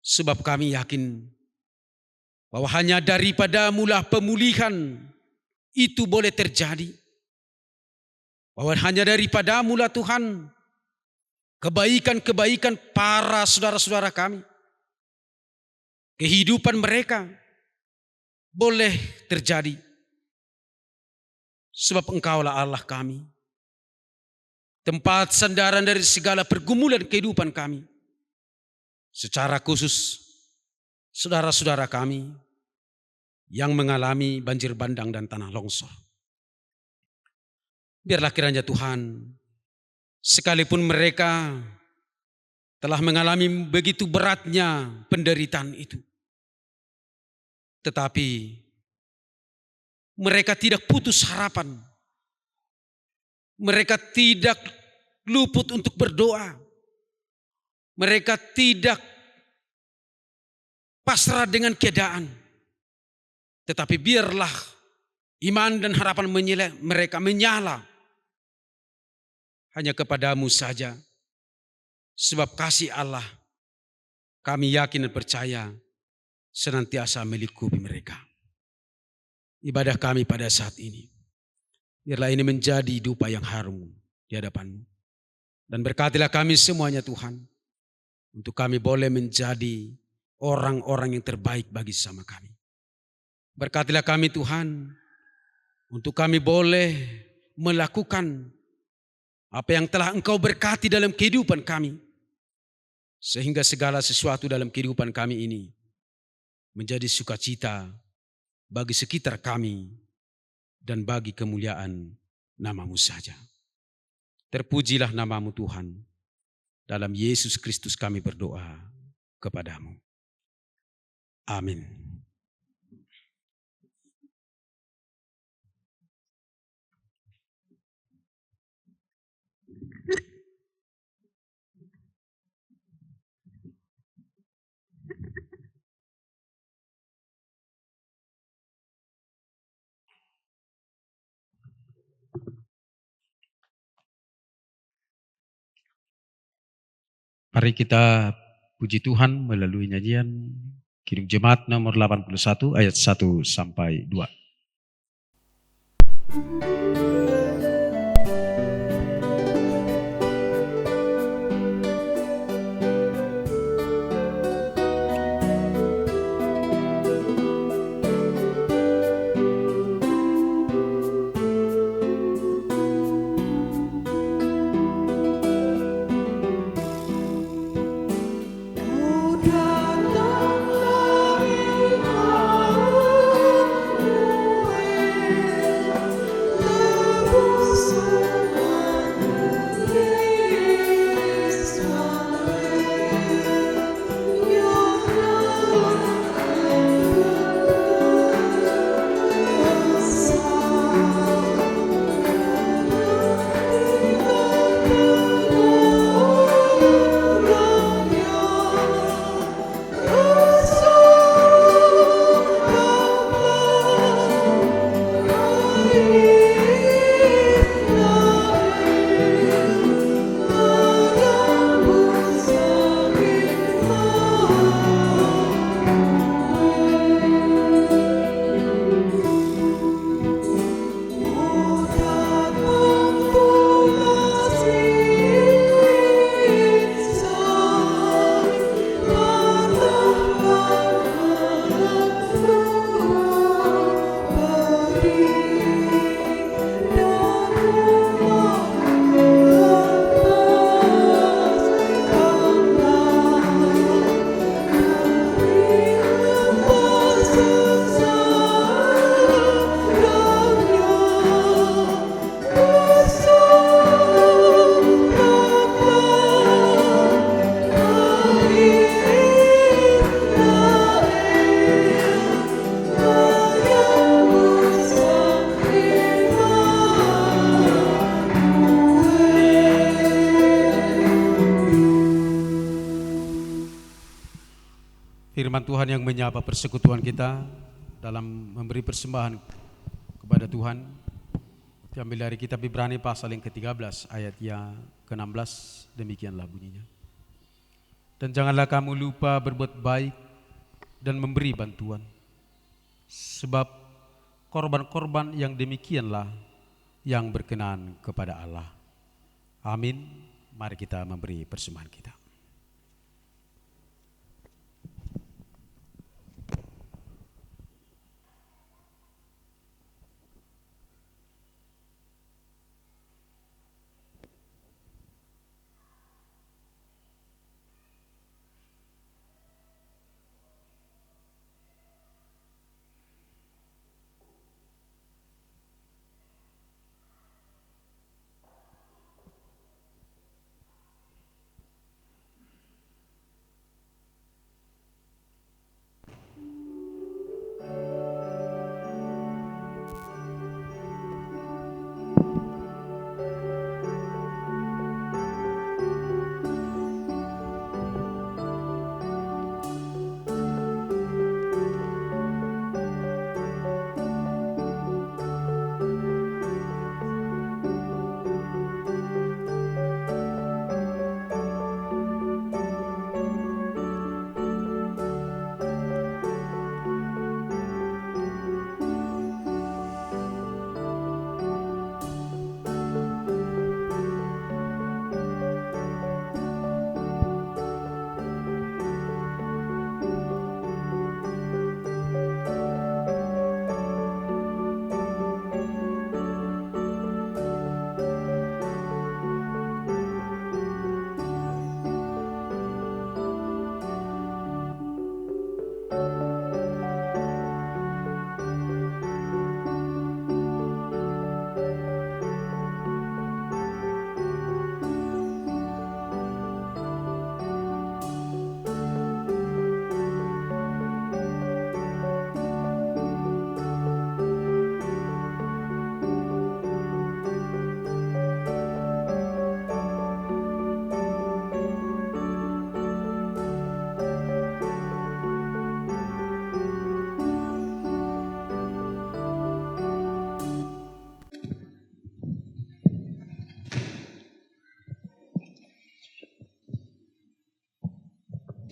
Sebab kami yakin bahwa hanya daripadamu-lah pemulihan itu boleh terjadi. Bahwa hanya daripadamu-lah Tuhan kebaikan-kebaikan para saudara-saudara kami, kehidupan mereka boleh terjadi. Sebab Engkaulah Allah kami, tempat sandaran dari segala pergumulan kehidupan kami. Secara khusus saudara-saudara kami yang mengalami banjir bandang dan tanah longsor. Biarlah kiranya Tuhan, sekalipun mereka telah mengalami begitu beratnya penderitaan itu, tetapi mereka tidak putus harapan. Mereka tidak luput untuk berdoa. Mereka tidak pasrah dengan keadaan. Tetapi biarlah iman dan harapan mereka menyala hanya kepadamu saja. Sebab kasih Allah, kami yakin dan percaya, senantiasa melingkupi mereka. Ibadah kami pada saat ini, biarlah ini menjadi dupa yang harum di hadapan-Mu. Dan berkatilah kami semuanya Tuhan, untuk kami boleh menjadi orang-orang yang terbaik bagi sesama kami. Berkatilah kami Tuhan, untuk kami boleh melakukan apa yang telah Engkau berkati dalam kehidupan kami, sehingga segala sesuatu dalam kehidupan kami ini menjadi sukacita bagi sekitar kami dan bagi kemuliaan nama-Mu saja. Terpujilah nama-Mu Tuhan. Dalam Yesus Kristus kami berdoa kepadamu. Amin. Mari kita puji Tuhan melalui nyanyian Kidung Jemaat nomor 81 ayat 1 sampai 2. Firman Tuhan yang menyapa persekutuan kita dalam memberi persembahan kepada Tuhan diambil dari kitab Ibrani pasal yang ke-13 ayat yang ke-16, demikianlah bunyinya. Dan janganlah kamu lupa berbuat baik dan memberi bantuan, Sebab korban-korban yang demikianlah yang berkenan kepada Allah. Amin. Mari kita memberi persembahan kita.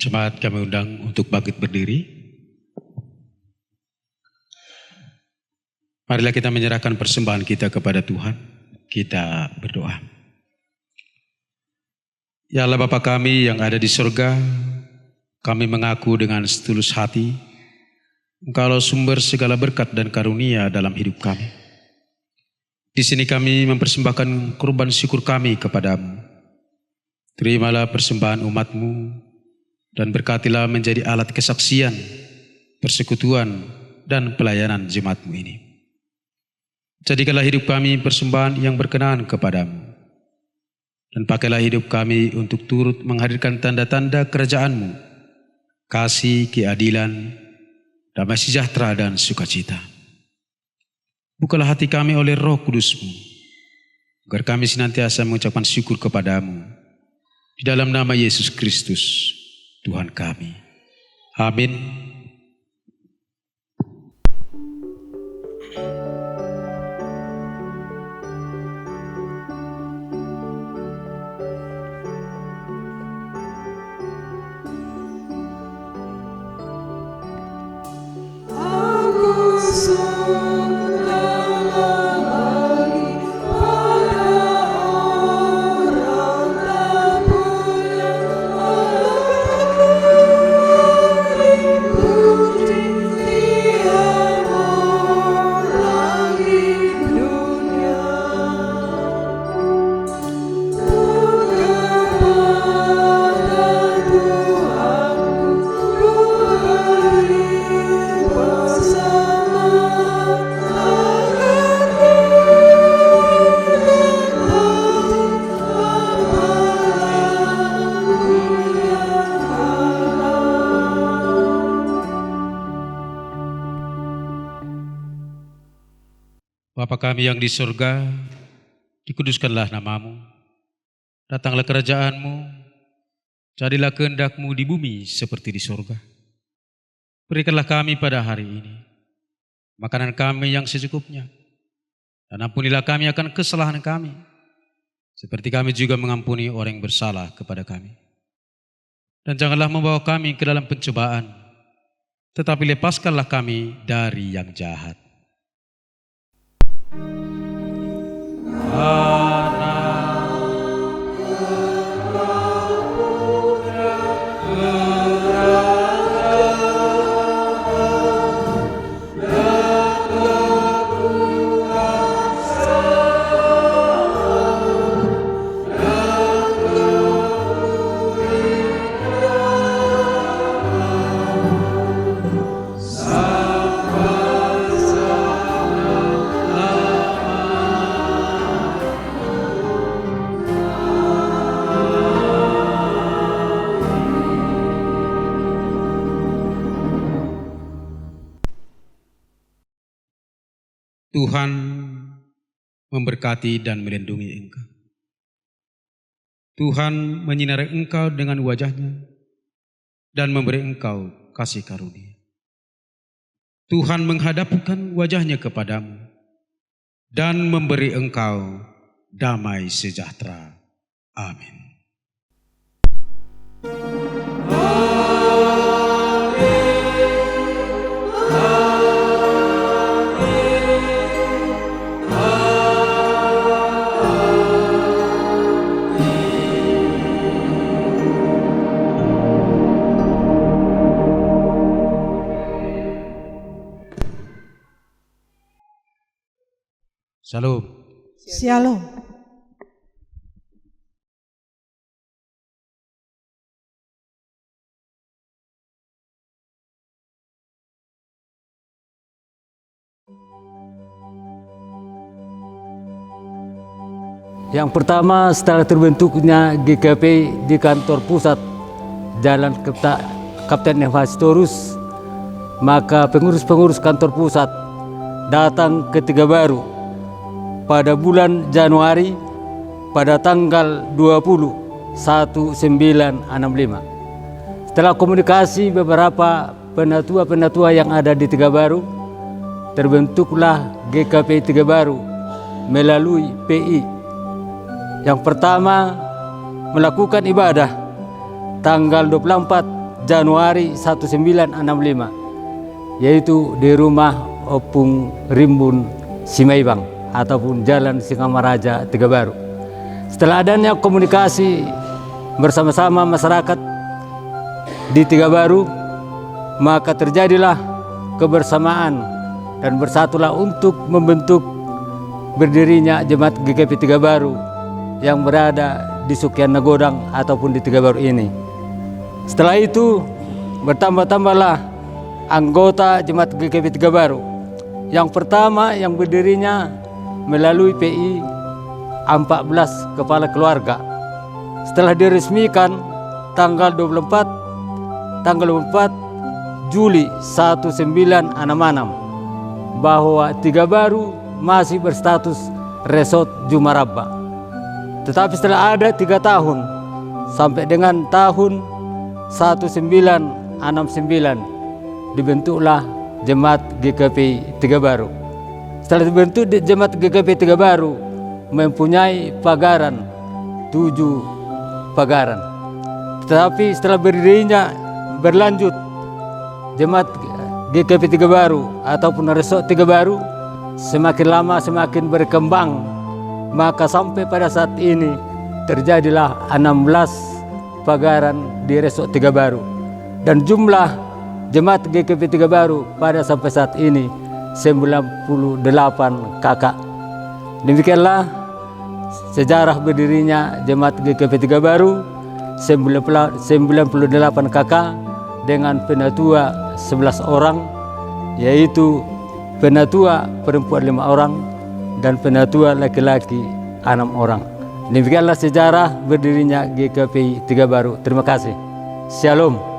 Jemaat kami undang untuk bangkit berdiri. Marilah kita menyerahkan persembahan kita kepada Tuhan. Kita berdoa. Ya Allah Bapa kami yang ada di surga, kami mengaku dengan setulus hati, Engkaulah sumber segala berkat dan karunia dalam hidup kami. Di sini kami mempersembahkan kurban syukur kami kepadamu. Terimalah persembahan umat-Mu, dan berkatilah menjadi alat kesaksian, persekutuan, dan pelayanan jemaat-Mu ini. Jadikanlah hidup kami persembahan yang berkenan kepadamu, dan pakailah hidup kami untuk turut menghadirkan tanda-tanda kerajaan-Mu, kasih, keadilan, damai sejahtera, dan sukacita. Bukalah hati kami oleh Roh Kudus-Mu, agar kami senantiasa mengucapkan syukur kepadamu, di dalam nama Yesus Kristus, Tuhan kami. Amin. Bapa kami yang di surga, dikuduskanlah namamu, datanglah kerajaan-Mu, jadilah kehendak-Mu di bumi seperti di surga. Berikanlah kami pada hari ini makanan kami yang secukupnya, dan ampunilah kami akan kesalahan kami, seperti kami juga mengampuni orang yang bersalah kepada kami. Dan janganlah membawa kami ke dalam pencobaan, tetapi lepaskanlah kami dari yang jahat. Tuhan memberkati dan melindungi engkau. Tuhan menyinari engkau dengan wajah-Nya dan memberi engkau kasih karunia. Tuhan menghadapkan wajah-Nya kepadamu dan memberi engkau damai sejahtera. Amin. Shalom. Shalom. Yang pertama, setelah terbentuknya GKP di kantor pusat Jalan Kapten Evastorus, maka pengurus-pengurus kantor pusat datang ke Tegabaru pada bulan Januari pada tanggal 20/1/1965. Setelah komunikasi beberapa penatua-penatua yang ada di Tegabaru, terbentuklah GKP Tegabaru melalui PI. Yang pertama melakukan ibadah tanggal 24 Januari 1965, yaitu di rumah Opung Rimbun Simaibang ataupun Jalan Singamaraja Tegabaru. Setelah adanya komunikasi bersama-sama masyarakat di Tegabaru, maka terjadilah kebersamaan dan bersatulah untuk membentuk berdirinya Jemaat GKP Tegabaru yang berada di Sukian Nagodang ataupun di Tegabaru ini. Setelah itu bertambah-tambahlah anggota Jemaat GKP Tegabaru. Yang pertama yang berdirinya melalui PI 14 kepala keluarga. Setelah diresmikan tanggal 24 Juli 1966 bahwa Tegabaru masih berstatus Resort Jumarabba. Tetapi setelah ada 3 tahun sampai dengan tahun 1969 dibentuklah Jemaat GKP Tegabaru. Setelah dibentuk Jemaat GKP Tegabaru mempunyai pagaran 7 pagaran. Tetapi setelah berdirinya berlanjut Jemaat GKP Tegabaru ataupun Resort Tegabaru semakin lama semakin berkembang. Maka sampai pada saat ini terjadilah 16 pagaran di Resort Tegabaru. Dan jumlah Jemaat GKP Tegabaru pada sampai saat ini 98 kakak. Demikianlah sejarah berdirinya Jemaat GKP Tegabaru, 98 kakak dengan penatua 11 orang, yaitu penatua perempuan 5 orang dan penatua laki-laki 6 orang. Demikianlah sejarah berdirinya GKP Tegabaru. Terima kasih. Shalom.